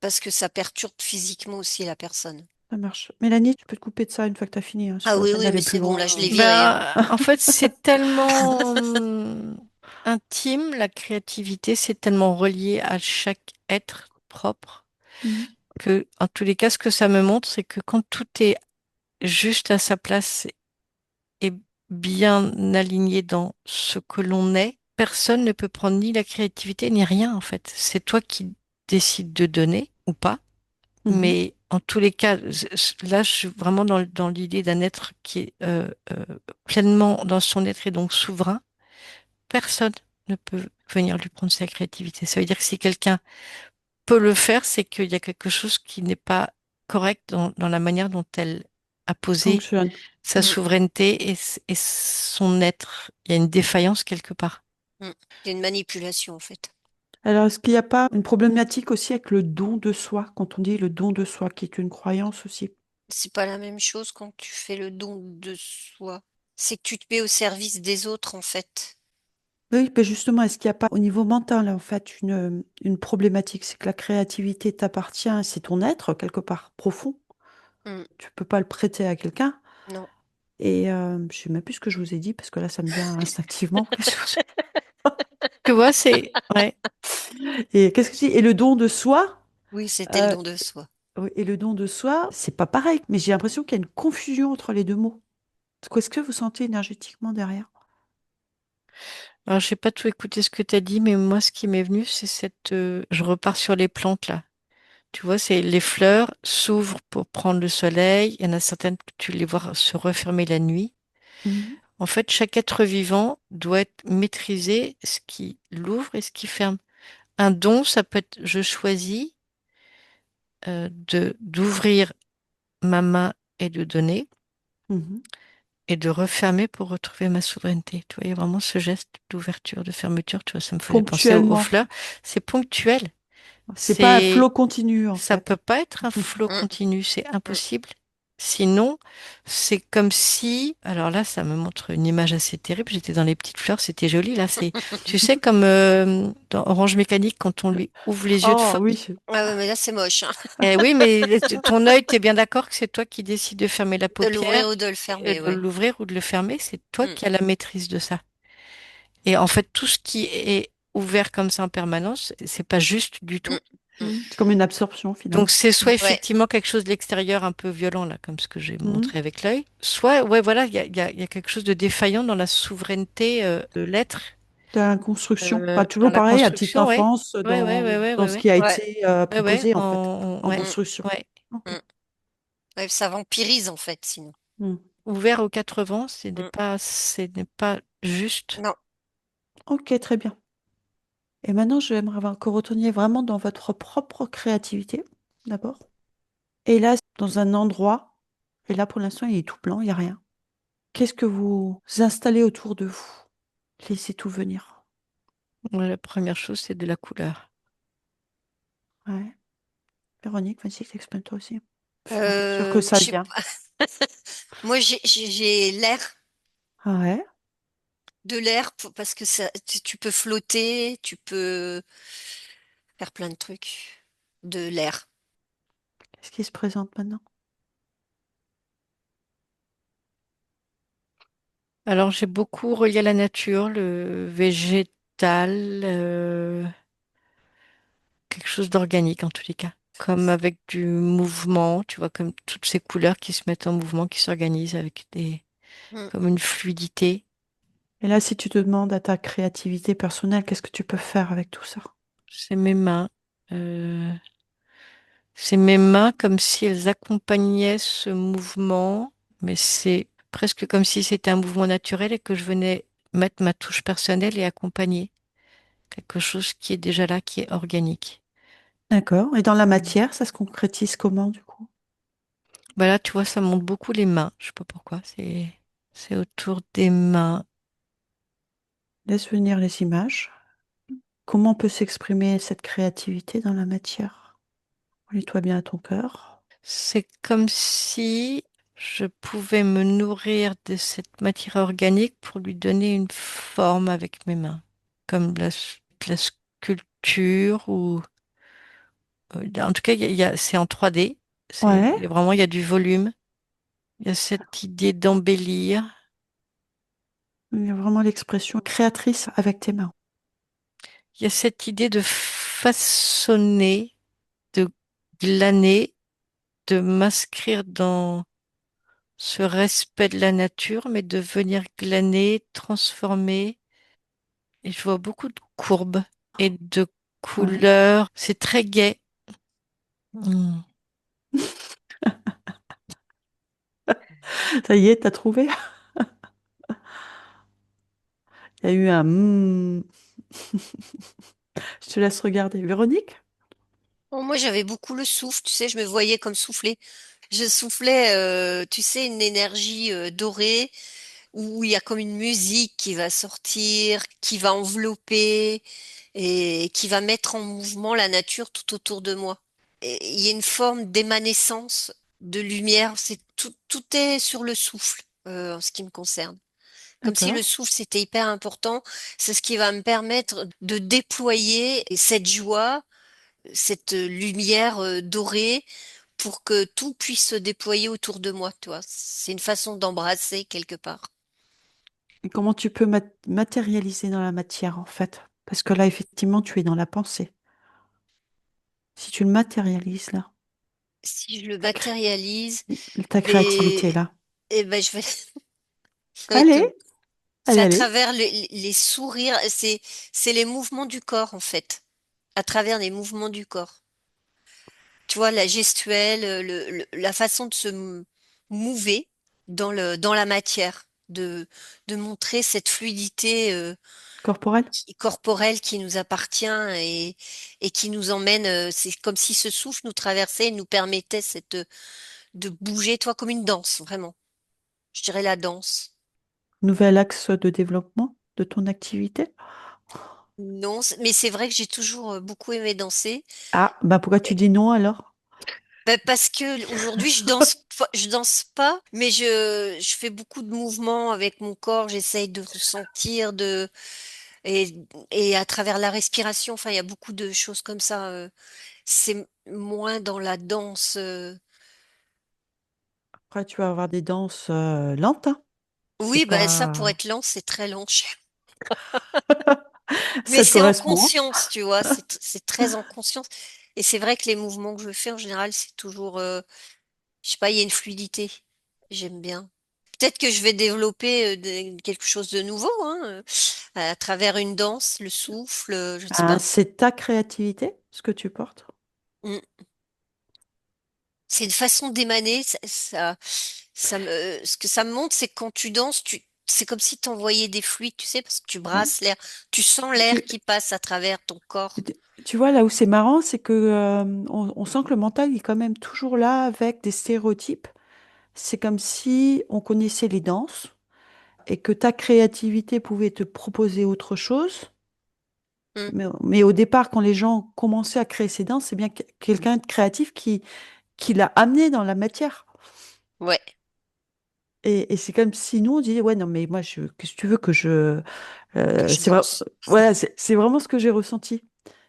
Parce que ça perturbe physiquement aussi la personne. ça marche. Mélanie, tu peux te couper de ça une fois que tu as fini, hein, c'est Ah pas la oui, peine oui, mais d'aller plus c'est bon, loin. là, je l'ai viré, hein. Ben, en fait, c'est tellement intime, la créativité, c'est tellement relié à chaque être propre Mhm. que, en tous les cas, ce que ça me montre, c'est que quand tout est juste à sa place et bien aligné dans ce que l'on est, personne ne peut prendre ni la créativité ni rien, en fait. C'est toi qui décides de donner ou pas. Mhm. Mais en tous les cas, là, je suis vraiment dans l'idée d'un être qui est pleinement dans son être et donc souverain. Personne ne peut venir lui prendre sa créativité. Ça veut dire que si quelqu'un peut le faire, c'est qu'il y a quelque chose qui n'est pas correct dans la manière dont elle a posé Fonctionne. sa Mm, souveraineté et son être. Il y a une défaillance quelque part. mm. C'est une manipulation, en fait. Alors, est-ce qu'il n'y a pas une problématique aussi avec le don de soi, quand on dit le don de soi, qui est une croyance aussi? C'est pas la même chose quand tu fais le don de soi. C'est que tu te mets au service des autres, en fait. Oui, mais justement, est-ce qu'il n'y a pas au niveau mental, en fait, une problématique? C'est que la créativité t'appartient, c'est ton être, quelque part, profond. Mm, Tu peux pas le prêter à quelqu'un. non. Et je sais même plus ce que je vous ai dit, parce que là, ça me vient instinctivement. Tu vois, c'est... Ouais. Et qu'est-ce que tu dis? Et le don de soi, Oui, c'était le euh, don de soi. oui, et le don de soi, c'est pas pareil. Mais j'ai l'impression qu'il y a une confusion entre les deux mots. Qu'est-ce que vous sentez énergétiquement derrière? Alors, j'ai pas tout écouté ce que tu as dit, mais moi, ce qui m'est venu, c'est cette... je repars sur les plantes, là. Tu vois, c'est les fleurs s'ouvrent pour prendre le soleil. Il y en a certaines que tu les vois se refermer la nuit. Mhm. En fait, chaque être vivant doit être maîtrisé ce qui l'ouvre et ce qui ferme. Un don, ça peut être je choisis de d'ouvrir ma main et de donner Mhm. et de refermer pour retrouver ma souveraineté. Tu vois, il y a vraiment ce geste d'ouverture, de fermeture. Tu vois, ça me faisait penser aux Ponctuellement. fleurs. C'est ponctuel. C'est pas un flot C'est continu, en Ça fait. peut pas être un flot Mm, continu, c'est mm. impossible. Sinon, c'est comme si, alors là, ça me montre une image assez terrible. J'étais dans les petites fleurs, c'était joli. Là, c'est, tu sais, comme dans Orange Mécanique, quand on lui ouvre les yeux de Oh force. oui. Ah ouais, mais là, c'est moche, hein. Eh oui, mais ton œil, tu es bien d'accord que c'est toi qui décides de fermer la De l'ouvrir paupière, ou de le fermer, de ouais. l'ouvrir ou de le fermer. C'est toi Mm, qui as la maîtrise de ça. Et en fait, tout ce qui est ouvert comme ça en permanence, c'est pas juste du tout. mm, mm. Mhm. C'est comme une absorption, Donc finalement. c'est soit Ouais. effectivement quelque chose de l'extérieur un peu violent, là, comme ce que j'ai Mhm. montré avec l'œil, soit, ouais, voilà, il y a quelque chose de défaillant dans la souveraineté de l'être, Dans la construction. Pas dans toujours la pareil, à petite construction, ouais. enfance, Ouais, ouais, ouais, ouais, dans ouais, ce ouais. qui a Ouais. été Ouais, ouais, proposé, en fait, en ouais, Mm, construction. ouais. Ok. mm. Ouais, ça vampirise, en fait, sinon. Mhm. Ouvert aux quatre vents, Mm. ce n'est pas juste. Non. Ok, très bien. Et maintenant, j'aimerais que vous retourniez vraiment dans votre propre créativité, d'abord. Et là, dans un endroit, et là, pour l'instant, il est tout blanc, il n'y a rien. Qu'est-ce que vous installez autour de vous? Laissez tout venir. Ouais, la première chose, c'est de la couleur. Ouais. Véronique, vas-y, t'exprimes toi aussi. Au fur et à mesure que Je ça sais vient. pas. Moi, j'ai l'air, Ah ouais. de l'air, parce que ça, tu peux flotter, tu peux faire plein de trucs. De l'air. Qu'est-ce qui se présente maintenant? Alors j'ai beaucoup relié à la nature, le végétal, quelque chose d'organique en tous les cas. Comme avec du mouvement, tu vois, comme toutes ces couleurs qui se mettent en mouvement, qui s'organisent avec Mm. comme une fluidité. Et là, si tu te demandes à ta créativité personnelle, qu'est-ce que tu peux faire avec tout ça? C'est mes mains. euh, c'est mes mains comme si elles accompagnaient ce mouvement, mais c'est presque comme si c'était un mouvement naturel et que je venais mettre ma touche personnelle et accompagner quelque chose qui est déjà là, qui est organique. D'accord. Et dans la matière, ça se concrétise comment, du coup? Bah là, tu vois, ça monte beaucoup les mains. Je sais pas pourquoi. C'est autour des mains. Laisse venir les images. Comment peut s'exprimer cette créativité dans la matière? Relie-toi bien à ton cœur. C'est comme si je pouvais me nourrir de cette matière organique pour lui donner une forme avec mes mains, comme de la sculpture ou en tout cas, c'est en 3D. Ouais, Vraiment, il y a du volume. Il y a cette idée d'embellir. il y a vraiment l'expression créatrice avec tes mains. Il y a cette idée de façonner, de glaner, de m'inscrire dans ce respect de la nature, mais de venir glaner, transformer. Et je vois beaucoup de courbes et de Ouais. couleurs. C'est très gai. Mm. Ça y est, t'as trouvé? Il y a eu un Je te laisse regarder. Véronique? Bon, moi, j'avais beaucoup le souffle, tu sais, je me voyais comme souffler. Je soufflais, tu sais, une énergie dorée où il y a comme une musique qui va sortir, qui va envelopper et qui va mettre en mouvement la nature tout autour de moi. Et il y a une forme d'émanescence de lumière, c'est tout, tout est sur le souffle en ce qui me concerne. Comme si le D'accord. souffle, c'était hyper important. C'est ce qui va me permettre de déployer cette joie, cette lumière dorée pour que tout puisse se déployer autour de moi, tu vois. C'est une façon d'embrasser quelque part. Et comment tu peux matérialiser dans la matière, en fait? Parce que là, effectivement, tu es dans la pensée. Si tu le matérialises, là, Si je le ta, cré- matérialise, ta créativité, et, là. et ben je vais, ça va Allez, c'est allez, à allez. travers les sourires, c'est les mouvements du corps en fait, à travers les mouvements du corps. Tu vois, la gestuelle, la façon de se mouver dans la matière, de montrer cette fluidité Corporel? corporelle qui nous appartient et qui nous emmène. C'est comme si ce souffle nous traversait et nous permettait de bouger, toi, comme une danse, vraiment. Je dirais la danse. Nouvel axe de développement de ton activité? Non, mais c'est vrai que j'ai toujours beaucoup aimé danser. Ah, bah pourquoi tu dis non alors? Ben, parce que aujourd'hui je danse pas, mais je fais beaucoup de mouvements avec mon corps. J'essaye de ressentir et, et à travers la respiration. Enfin, il y a beaucoup de choses comme ça. C'est moins dans la danse. Après, tu vas avoir des danses lentes, hein. C'est Oui, ben ça pour pas... être lent, c'est très lent. Mais Ça te c'est en correspond, hein. conscience, tu vois. C'est très en conscience. Et c'est vrai que les mouvements que je fais en général, c'est toujours, je sais pas, il y a une fluidité. J'aime bien. Peut-être que je vais développer quelque chose de nouveau, hein, à travers une danse, le souffle, je ne sais Ah, pas. c'est ta créativité, ce que tu portes. Mm. C'est une façon d'émaner. Ce que ça me montre, c'est que quand tu danses, c'est comme si tu envoyais des fluides, tu sais, parce que tu Ouais. brasses l'air. Tu sens Et l'air tu, qui passe à travers ton corps. tu vois, là où c'est marrant, c'est que on sent que le mental est quand même toujours là avec des stéréotypes. C'est comme si on connaissait les danses et que ta créativité pouvait te proposer autre chose. Mm. Mais au départ, quand les gens commençaient à créer ces danses, c'est bien quelqu'un de créatif qui l'a amené dans la matière. Ouais, Et c'est comme si nous, on disait, ouais, non, mais moi, qu'est-ce que tu veux que je... que je c'est vrai, danse. voilà, c'est vraiment ce que j'ai ressenti.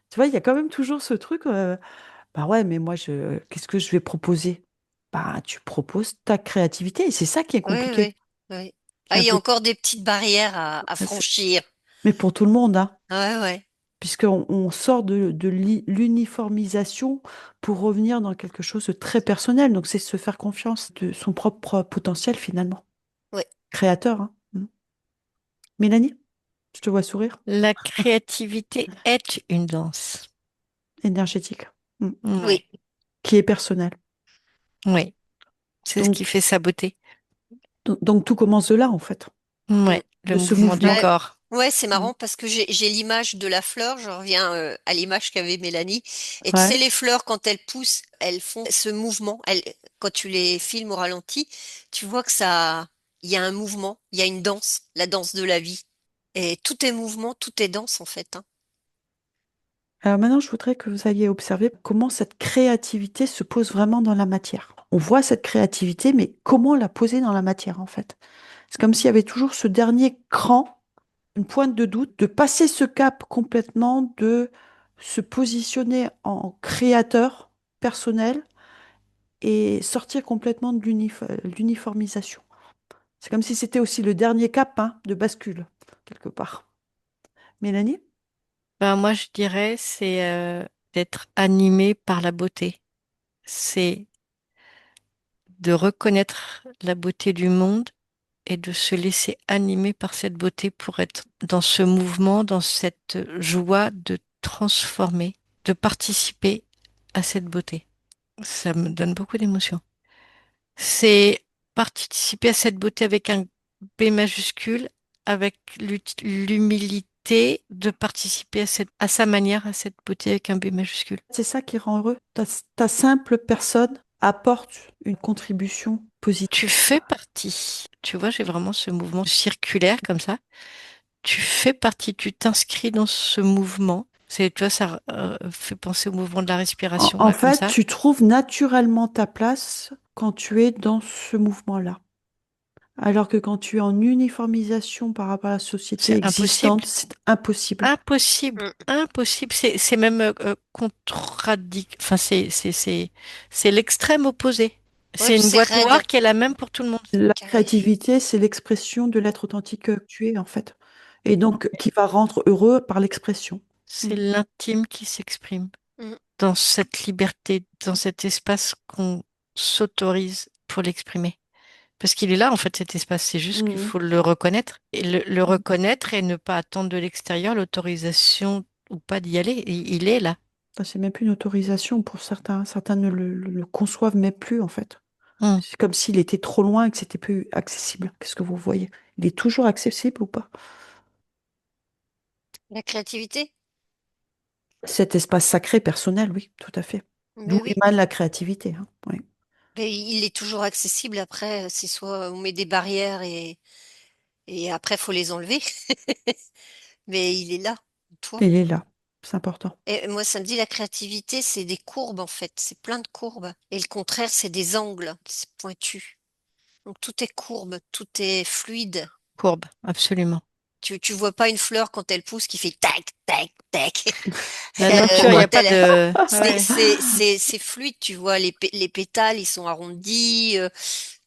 Tu vois, il y a quand même toujours ce truc, bah ouais, mais moi, qu'est-ce que je vais proposer? Bah, tu proposes ta créativité, et c'est ça qui est Oui, compliqué. oui, oui. Qui Ah, est il un y a peu... encore des petites barrières à Ah, franchir. mais pour tout le monde, hein, Ouais, ouais, puisqu'on sort de l'uniformisation pour revenir dans quelque chose de très personnel. Donc, c'est se faire confiance de son propre potentiel, finalement. ouais. Créateur, hein. Mélanie, je te vois sourire. La créativité est une danse. Énergétique. Mm. Ouais, Oui, Qui est personnel. ouais. C'est ce Donc, qui fait sa beauté. donc tout commence de là, en fait, mm. Ouais, le de ce mouvement du mouvement. Ouais, corps. Ouais, c'est Mm. marrant parce que j'ai l'image de la fleur, je reviens à l'image qu'avait Mélanie. Et tu sais, Ouais. les fleurs, quand elles poussent, elles font ce mouvement. Quand tu les filmes au ralenti, tu vois que il y a un mouvement, il y a une danse, la danse de la vie. Et tout est mouvement, tout est danse en fait, hein. Alors maintenant, je voudrais que vous alliez observer comment cette créativité se pose vraiment dans la matière. On voit cette créativité, mais comment la poser dans la matière en fait? C'est comme s'il y avait toujours ce dernier cran, une pointe de doute, de passer ce cap complètement, de se positionner en créateur personnel et sortir complètement de l'uniformisation. C'est comme si c'était aussi le dernier cap, hein, de bascule, quelque part. Mélanie? Ben, moi, je dirais, c'est d'être animé par la beauté. C'est de reconnaître la beauté du monde et de se laisser animer par cette beauté pour être dans ce mouvement, dans cette joie de transformer, de participer à cette beauté. Ça me donne beaucoup d'émotion. C'est participer à cette beauté avec un B majuscule, avec l'humilité de participer à sa manière à cette beauté avec un B majuscule. C'est ça qui rend heureux. Ta simple personne apporte une contribution positive. Tu fais partie. Tu vois, j'ai vraiment ce mouvement circulaire comme ça. Tu fais partie, tu t'inscris dans ce mouvement. C'est, tu vois, ça fait penser au mouvement de la En, respiration, en là, comme fait, ça. tu trouves naturellement ta place quand tu es dans ce mouvement-là. Alors que quand tu es en uniformisation par rapport à la société C'est impossible. existante, c'est impossible. Impossible. Mm. Impossible. C'est même enfin, c'est l'extrême opposé. Ouais, C'est puis une c'est boîte raide, noire qui est la même pour tout le monde. La carré. créativité, c'est l'expression de l'être authentique que tu es, en fait. Et donc, qui va rendre heureux par l'expression. C'est Mm. l'intime qui s'exprime Mm. dans cette liberté, dans cet espace qu'on s'autorise pour l'exprimer. Parce qu'il est là, en fait, cet espace. C'est juste qu'il Mhm. faut le reconnaître. Et le Mhm. reconnaître et ne pas attendre de l'extérieur l'autorisation ou pas d'y aller. Il est là. Ça, c'est même plus une autorisation pour certains. Certains ne le conçoivent même plus, en fait. Hmm. C'est comme s'il était trop loin et que c'était plus accessible. Qu'est-ce que vous voyez? Il est toujours accessible ou pas? La créativité? Cet espace sacré personnel, oui, tout à fait. D'où Mais oui. émane la créativité, hein. Oui. Mais il est toujours accessible. Après, c'est soit on met des barrières et après, faut les enlever. Mais il est là, toi. Il est là. C'est important. Et moi, ça me dit la créativité, c'est des courbes en fait. C'est plein de courbes. Et le contraire, c'est des angles. C'est pointu. Donc tout est courbe, tout est fluide. Courbe, absolument. Tu vois pas une fleur quand elle pousse qui fait tac, tac, tac. La nature, il n'y a Ouais. pas de... C'est Ouais. c'est- c'est- c'est fluide, tu vois. Les pétales, ils sont arrondis.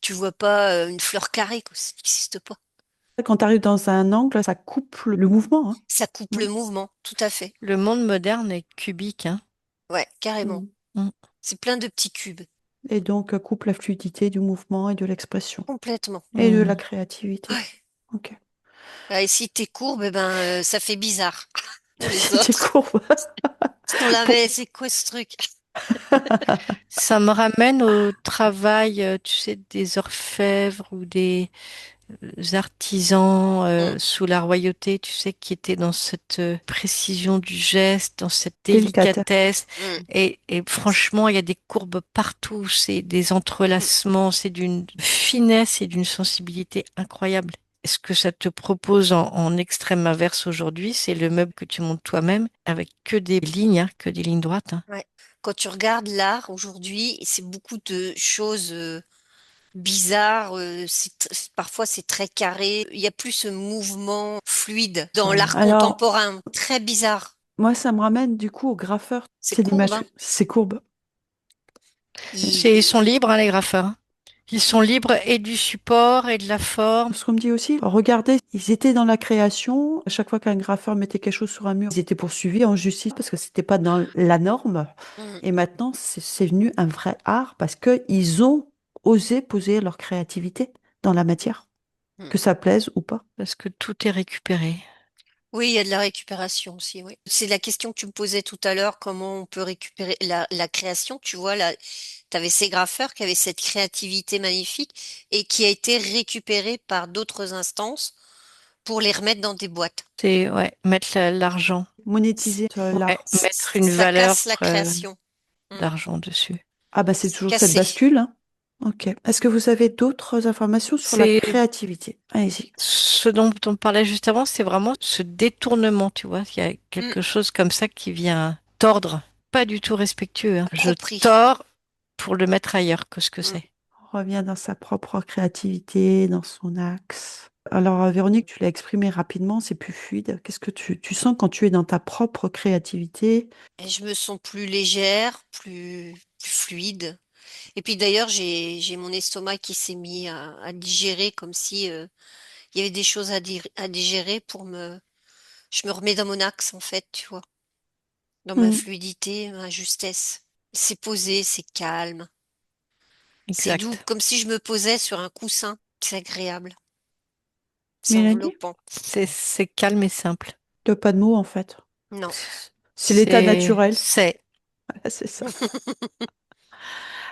Tu vois pas une fleur carrée, quoi. Ça n'existe pas. Quand tu arrives dans un angle, ça coupe le mouvement, hein. Ça coupe Mm. le mouvement, tout à fait. Le monde moderne est cubique, hein. Ouais, carrément. Mm. Hmm. C'est plein de petits cubes. Et donc, coupe la fluidité du mouvement et de l'expression. Complètement. Et de la Hmm. créativité. Ouais. Ok. Et si t'es courbe, eh ben, ça fait bizarre pour les C'était autres. court. Ils sont là, mais c'est quoi ce truc? Ça me ramène au travail, tu sais, des orfèvres ou des artisans Mm, sous la royauté, tu sais, qui étaient dans cette précision du geste, dans cette Délicate. délicatesse. mm. Et franchement, il y a des courbes partout, c'est des entrelacements, c'est d'une finesse et d'une sensibilité incroyable. Et ce que ça te propose en extrême inverse aujourd'hui, c'est le meuble que tu montes toi-même avec que des lignes, hein, que des lignes droites, hein. Ouais. Quand tu regardes l'art aujourd'hui, c'est beaucoup de choses bizarres. Parfois, c'est très carré. Il n'y a plus ce mouvement fluide dans Ouais. l'art Alors, contemporain. Très bizarre. moi, ça me ramène du coup au graffeur. C'est C'est courbe, l'image, hein. c'est courbe. Ils sont libres, hein, les graffeurs, hein. Ils sont libres et du support et de la forme. Ce qu'on me dit aussi, regardez, ils étaient dans la création. À chaque fois qu'un graffeur mettait quelque chose sur un mur, ils étaient poursuivis en justice parce que c'était pas dans la norme. Mm, Et maintenant, c'est devenu un vrai art parce que ils ont osé poser leur créativité dans la matière, mm. que ça plaise ou pas. Parce que tout est récupéré. Oui, il y a de la récupération aussi, oui. C'est la question que tu me posais tout à l'heure, comment on peut récupérer la création. Tu vois, là, tu avais ces graffeurs qui avaient cette créativité magnifique et qui a été récupérée par d'autres instances pour les remettre dans des boîtes. C'est ouais, mettre l'argent, Monétiser ouais, l'art. mettre une Ça valeur casse la création. Mm. d'argent dessus. Ah bah c'est C'est toujours cette cassé. bascule, hein. Ok. Est-ce que vous avez d'autres informations sur la C'est créativité? Allez-y. ce dont on parlait juste avant, c'est vraiment ce détournement, tu vois. Il y a Mm. quelque chose comme ça qui vient tordre, pas du tout respectueux, hein. Je Approprie. tords pour le mettre ailleurs que ce que Mm. c'est. On revient dans sa propre créativité, dans son axe. Alors, Véronique, tu l'as exprimé rapidement, c'est plus fluide. Qu'est-ce que tu sens quand tu es dans ta propre créativité? Et je me sens plus légère, plus fluide. Et puis d'ailleurs, j'ai mon estomac qui s'est mis à digérer comme si il y avait des choses à digérer pour me. Je me remets dans mon axe en fait, tu vois, dans ma Hmm. fluidité, ma justesse. C'est posé, c'est calme, c'est doux, Exact. comme si je me posais sur un coussin. C'est agréable, c'est Mélanie? enveloppant. C'est calme et simple. T'as pas de mots, en fait. Non. C'est l'état C'est, naturel. c'est, Voilà, c'est ça.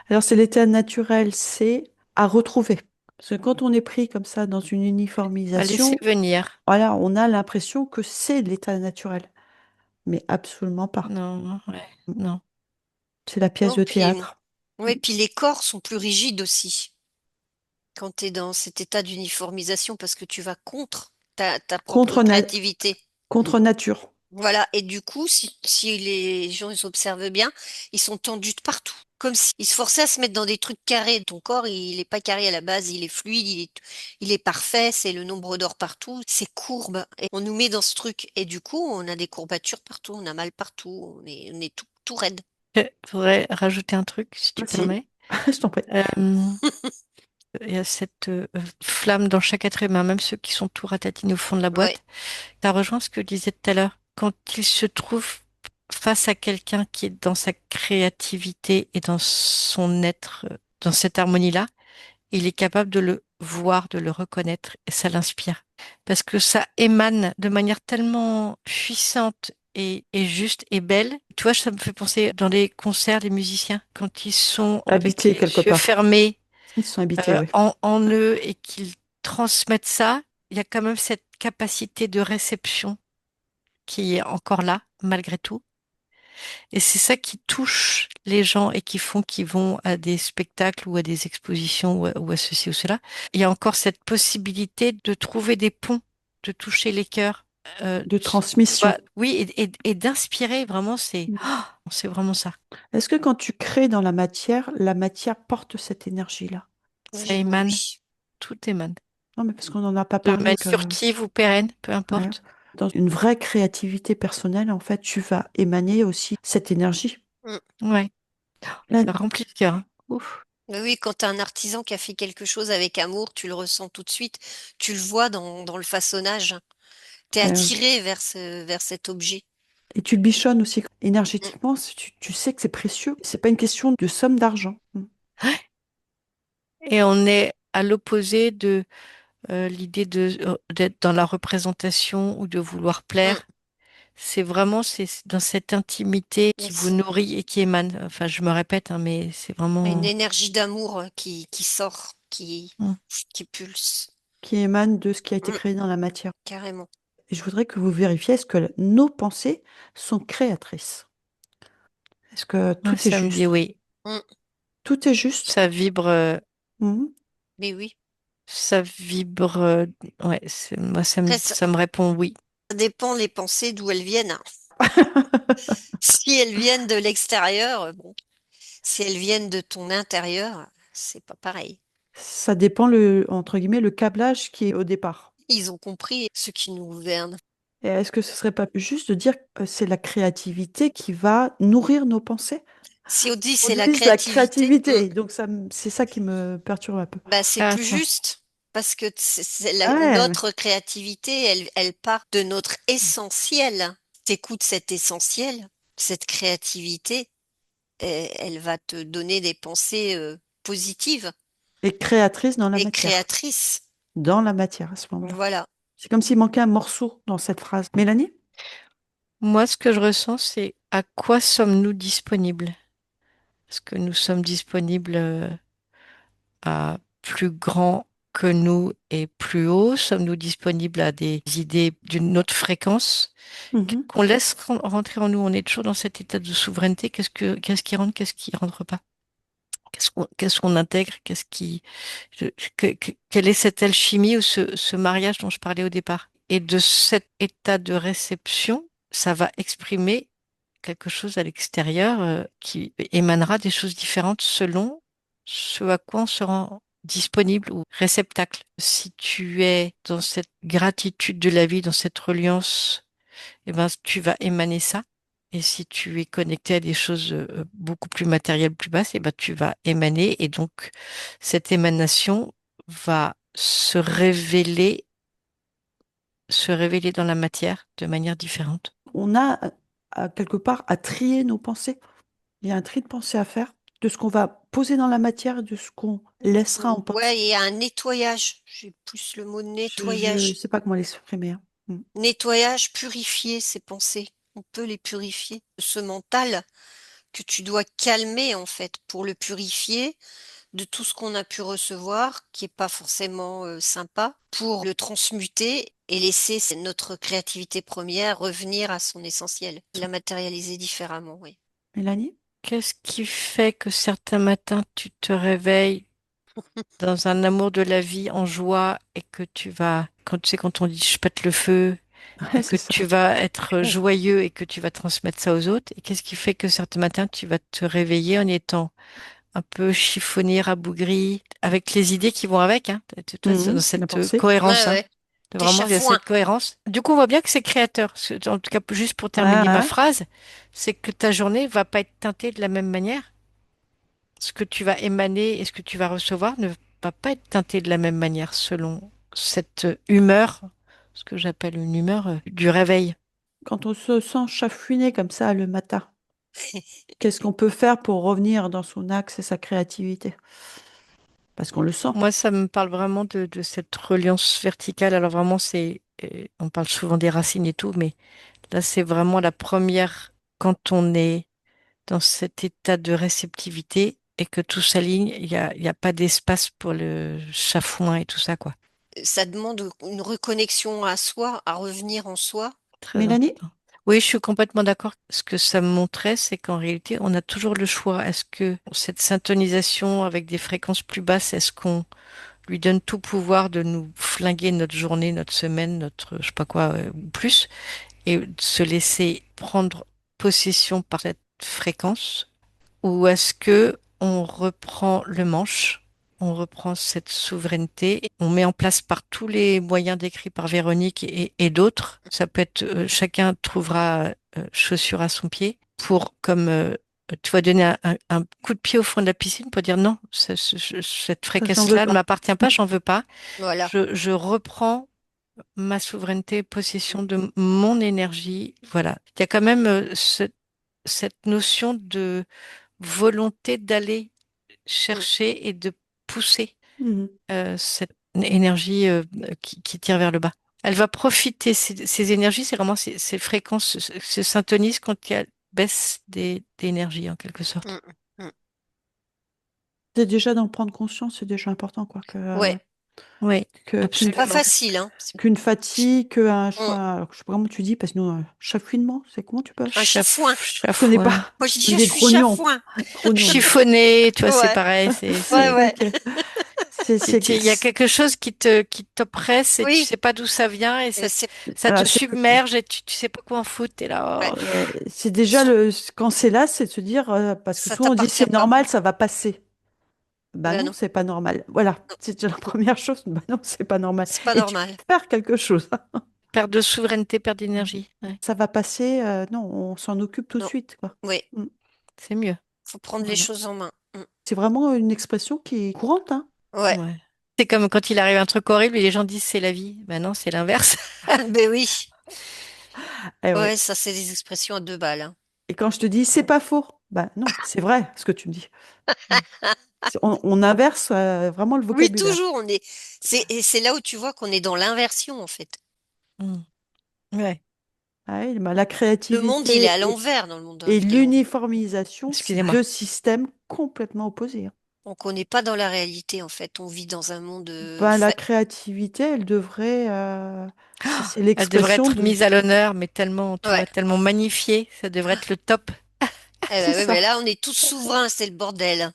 Alors, c'est l'état naturel, c'est à retrouver. Parce que quand on est pris comme ça dans une à laisser uniformisation, venir. voilà, on a l'impression que c'est l'état naturel. Mais absolument pas. Non, ouais, non. C'est la pièce Non, de puis, théâtre. ouais, puis les corps sont plus rigides aussi quand tu es dans cet état d'uniformisation parce que tu vas contre ta propre Contre, créativité. contre nature. Voilà, et du coup, si les gens ils observent bien, ils sont tendus de partout. Comme s'ils se forçaient à se mettre dans des trucs carrés. Ton corps, il est pas carré à la base, il est fluide, il est parfait, c'est le nombre d'or partout, c'est courbe. Et on nous met dans ce truc. Et du coup, on a des courbatures partout, on a mal partout, on est tout raide. Je voudrais rajouter un truc, si tu Vas-y, permets. je t'en prie. Euh, il y a cette flamme dans chaque être humain, même ceux qui sont tout ratatinés au fond de la Ouais. boîte. Ça rejoint ce que je disais tout à l'heure. Quand il se trouve face à quelqu'un qui est dans sa créativité et dans son être, dans cette harmonie-là, il est capable de le voir, de le reconnaître, et ça l'inspire. Parce que ça émane de manière tellement puissante et juste et belle. Tu vois, ça me fait penser dans les concerts, les musiciens, quand ils sont avec Habité les quelque yeux part. fermés Ils sont habités, oui. en eux et qu'ils transmettent ça, il y a quand même cette capacité de réception qui est encore là, malgré tout. Et c'est ça qui touche les gens et qui font qu'ils vont à des spectacles ou à des expositions ou à ceci ou cela. Il y a encore cette possibilité de trouver des ponts, de toucher les cœurs. De Tu vois, transmission. oui, et d'inspirer, vraiment, c'est vraiment ça. Est-ce que quand tu crées dans la matière porte cette énergie-là? Ça Oui, oui, émane, oui. tout émane. Non, mais parce qu'on n'en a pas De parlé manière que furtive ou pérenne, peu ouais, importe. dans une vraie créativité personnelle, en fait, tu vas émaner aussi cette énergie. Mm. Ouais, Là, ça remplit le cœur, hein. Ouf. Mais oui, quand tu as un artisan qui a fait quelque chose avec amour, tu le ressens tout de suite. Tu le vois dans le façonnage. Tu es euh, attiré vers cet objet. et tu le bichonnes aussi Mm. énergétiquement, tu sais que c'est précieux. C'est pas une question de somme d'argent. Et on est à l'opposé de l'idée d'être dans la représentation ou de vouloir Mm. plaire. C'est dans cette intimité qui vous Yes. nourrit et qui émane. Enfin, je me répète, hein, mais c'est Une vraiment. énergie d'amour qui sort, Mm. qui pulse. Qui émane de ce qui a été Mm. créé dans la matière. Carrément. Et je voudrais que vous vérifiez est-ce que nos pensées sont créatrices. Est-ce que Ouais, tout est ça me dit juste? oui. Mm. Tout est juste? Ça vibre, Mhm. Mais oui. ça vibre. Ouais, moi, Après, ça me répond oui. ça dépend les pensées d'où elles viennent. Si elles viennent de l'extérieur, bon. Si elles viennent de ton intérieur, c'est pas pareil. Ça dépend entre guillemets, le câblage qui est au départ. Ils ont compris ce qui nous gouverne. Et est-ce que ce serait pas juste de dire que c'est la créativité qui va nourrir nos pensées? Si on dit On c'est la utilise la créativité, créativité, donc c'est ça qui me perturbe un peu. bah c'est Ah, plus attends. juste parce que Ouais, notre créativité, elle part de notre essentiel. T'écoutes cet essentiel, cette créativité, elle va te donner des pensées positives et créatrice dans la et matière. créatrices. Dans la matière à ce moment-là. Voilà. C'est comme s'il manquait un morceau dans cette phrase. Mélanie? Moi, ce que je ressens, c'est à quoi sommes-nous disponibles? Est-ce que nous sommes disponibles à plus grand que nous est plus haut? Sommes-nous disponibles à des idées d'une autre fréquence? Mhm. Qu'on laisse rentrer en nous? On est toujours dans cet état de souveraineté. Qu'est-ce qui rentre, qu'est-ce qui rentre pas? Qu'est-ce qu'on intègre? Quelle est cette alchimie ou ce mariage dont je parlais au départ? Et de cet état de réception, ça va exprimer quelque chose à l'extérieur qui émanera des choses différentes selon ce à quoi on se rend disponible ou réceptacle. Si tu es dans cette gratitude de la vie, dans cette reliance, eh ben, tu vas émaner ça. Et si tu es connecté à des choses beaucoup plus matérielles, plus basses, eh ben, tu vas émaner. Et donc, cette émanation va se révéler dans la matière de manière différente. On a quelque part à trier nos pensées. Il y a un tri de pensées à faire de ce qu'on va poser dans la matière et de ce qu'on laissera en Ouais, pensée. il y a un nettoyage. J'ai plus le mot Je nettoyage. sais pas comment l'exprimer, hein. Mm. Nettoyage, purifier ces pensées. On peut les purifier. Ce mental que tu dois calmer en fait pour le purifier de tout ce qu'on a pu recevoir, qui est pas forcément sympa, pour le transmuter et laisser notre créativité première revenir à son essentiel, la matérialiser différemment, oui. Mélanie? Qu'est-ce qui fait que certains matins, tu te réveilles dans un amour de la vie, en joie, et que tu vas, quand tu sais, quand on dit je pète le feu, Ouais, et que c'est ça. tu vas être Ouais. joyeux et que tu vas transmettre ça aux autres? Et qu'est-ce qui fait que certains matins, tu vas te réveiller en étant un peu chiffonné, rabougri, avec les idées qui vont avec, hein. Toi, c'est dans La cette pensée. cohérence, Ouais, hein. ouais. T'es Vraiment, il y a chafouin. cette cohérence. Du coup, on voit bien que c'est créateur. En tout cas, juste pour Ouais, terminer ma ouais. phrase, c'est que ta journée va pas être teintée de la même manière. Ce que tu vas émaner et ce que tu vas recevoir ne va pas être teinté de la même manière selon cette humeur, ce que j'appelle une humeur du réveil. Quand on se sent chafouiné comme ça le matin, qu'est-ce qu'on peut faire pour revenir dans son axe et sa créativité? Parce qu'on le sent. Moi, ça me parle vraiment de cette reliance verticale. Alors vraiment, on parle souvent des racines et tout, mais là, c'est vraiment la première quand on est dans cet état de réceptivité et que tout s'aligne, il y a pas d'espace pour le chafouin et tout ça, quoi. Ça demande une reconnexion à soi, à revenir en soi. Très Mélanie? important. Oui, je suis complètement d'accord. Ce que ça me montrait, c'est qu'en réalité, on a toujours le choix. Est-ce que cette syntonisation avec des fréquences plus basses, est-ce qu'on lui donne tout pouvoir de nous flinguer notre journée, notre semaine, notre je sais pas quoi, ou plus, et de se laisser prendre possession par cette fréquence? Ou est-ce que on reprend le manche, on reprend cette souveraineté, on met en place par tous les moyens décrits par Véronique et d'autres. Ça peut être, chacun trouvera chaussure à son pied pour, comme tu vas donner un coup de pied au fond de la piscine pour dire non, cette Ça, j'en veux fréquence-là ne pas. m'appartient pas, j'en veux pas. Voilà. Je reprends ma souveraineté, possession de mon énergie. Voilà. Il y a quand même cette notion de volonté d'aller Mm. chercher et de pousser Mhm. cette énergie qui tire vers le bas. Elle va profiter, ces énergies, c'est vraiment ces fréquences se syntonisent quand il y a baisse d'énergie en quelque sorte. Mm. Mm. C'est déjà d'en prendre conscience, c'est déjà important, quoi. Ouais, Oui, Qu'une pas absolument. facile, hein. qu'une fatigue, qu'un Mm. alors, je sais pas comment tu dis, parce que nous, chafouinement, c'est comment tu peux? Un chafouin. Je connais Chafouin. pas. Moi, je dis, Ou je des suis grognons. chafouin. Grognons. Chiffonné, tu vois, c'est Ouais, pareil. ouais, ouais. Ok. C'est, c'est, Il y a quelque chose qui t'oppresse et tu Oui, sais pas d'où ça vient et et ça te voilà, submerge et tu sais pas quoi en foutre. T'es là, ouais, oh, c'est déjà quand c'est là, c'est de se dire, parce que ça souvent on dit t'appartient c'est pas. normal, ça va passer. Bah Ben non, non, c'est pas normal. Voilà, c'est déjà la première chose. Bah non, c'est pas normal. c'est pas Et tu normal. peux faire quelque chose. perte de souveraineté, perte d'énergie. Ouais, Ça va passer. Non, on s'en occupe tout de Non, suite, quoi. oui, Mm. c'est mieux. faut prendre les Voilà. choses en main. C'est vraiment une expression qui est courante, hein. Ouais, Ouais. C'est comme quand il arrive un truc horrible et les gens disent c'est la vie. Ben non, c'est l'inverse. ben oui. Eh oui. Ouais, ça, c'est des expressions à deux balles, hein. Et quand je te dis c'est pas faux, bah non, c'est vrai ce que tu me dis. Mm. On inverse vraiment le Oui, vocabulaire. toujours, et c'est là où tu vois qu'on est dans l'inversion, en fait. Mm. Ouais, Ah oui, bah, la Le monde, il est créativité à l'envers dans le monde et vidéo. l'uniformisation, c'est excusez-moi. deux systèmes complètement opposés, hein. Donc on n'est pas dans la réalité en fait, on vit dans un monde Ben, la créativité, elle devrait, c'est Elle devrait l'expression être de, mise à l'honneur, mais tellement, tu ouais. vois, tellement magnifiée. Ça devrait être le top. Eh c'est ben, ouais, mais ça. là on est tous souverains, c'est le bordel.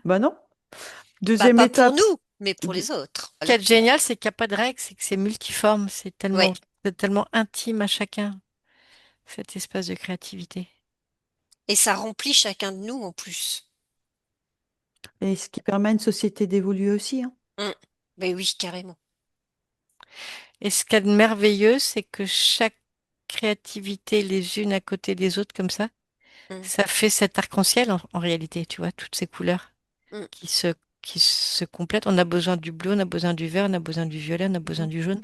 Ben non. Bah Deuxième pas pour étape. nous, mais pour de- les autres. Ce qui Voilà. est génial, c'est qu'il n'y a pas de règles, c'est que c'est multiforme. Ouais. C'est tellement intime à chacun, cet espace de créativité. Et ça remplit chacun de nous en plus. Et ce qui permet à une société d'évoluer aussi, hein. Mm. Ben oui, carrément. Et ce qu'il y a de merveilleux, c'est que chaque créativité, les unes à côté des autres, comme Mm. ça fait cet arc-en-ciel en réalité, tu vois, toutes ces couleurs Mm. qui se, qui se complètent. On a besoin du bleu, on a besoin du vert, on a besoin du violet, on a besoin Mm. du jaune.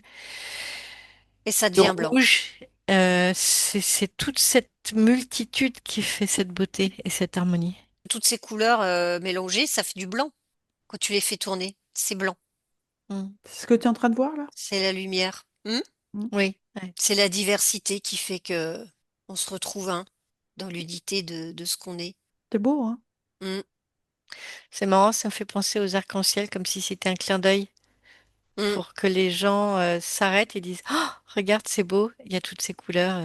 Et ça Le devient blanc. rouge, c'est toute cette multitude qui fait cette beauté et cette harmonie. Toutes ces couleurs mélangées, ça fait du blanc. Quand tu les fais tourner, c'est blanc. Mm. C'est ce que tu es en train de voir là? C'est la lumière. Mm. Oui, ouais. C'est la diversité qui fait que on se retrouve dans l'unité de ce qu'on est. C'est beau, hein? Mm. C'est marrant, ça me fait penser aux arcs-en-ciel comme si c'était un clin d'œil Mm. pour que les gens s'arrêtent et disent, oh, regarde, c'est beau, il y a toutes ces couleurs.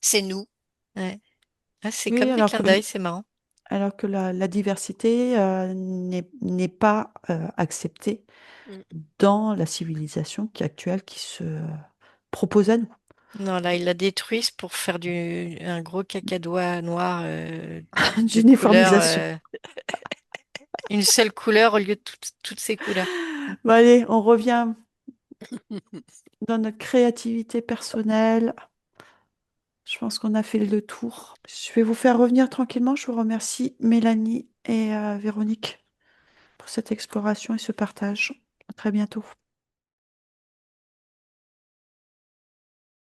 C'est nous. Ouais. Ah, c'est Oui, comme des clins d'œil, c'est marrant. alors que la diversité n'est pas acceptée Mm. dans la civilisation actuelle qui se propose à nous. Non, là, ils la détruisent pour faire un gros cacadois noir de couleurs, D'uniformisation. une seule couleur au lieu de toutes ces couleurs. Bon, allez, on revient dans notre créativité personnelle. Je pense qu'on a fait le tour. Je vais vous faire revenir tranquillement. Je vous remercie, Mélanie et Véronique, pour cette exploration et ce partage. À très bientôt.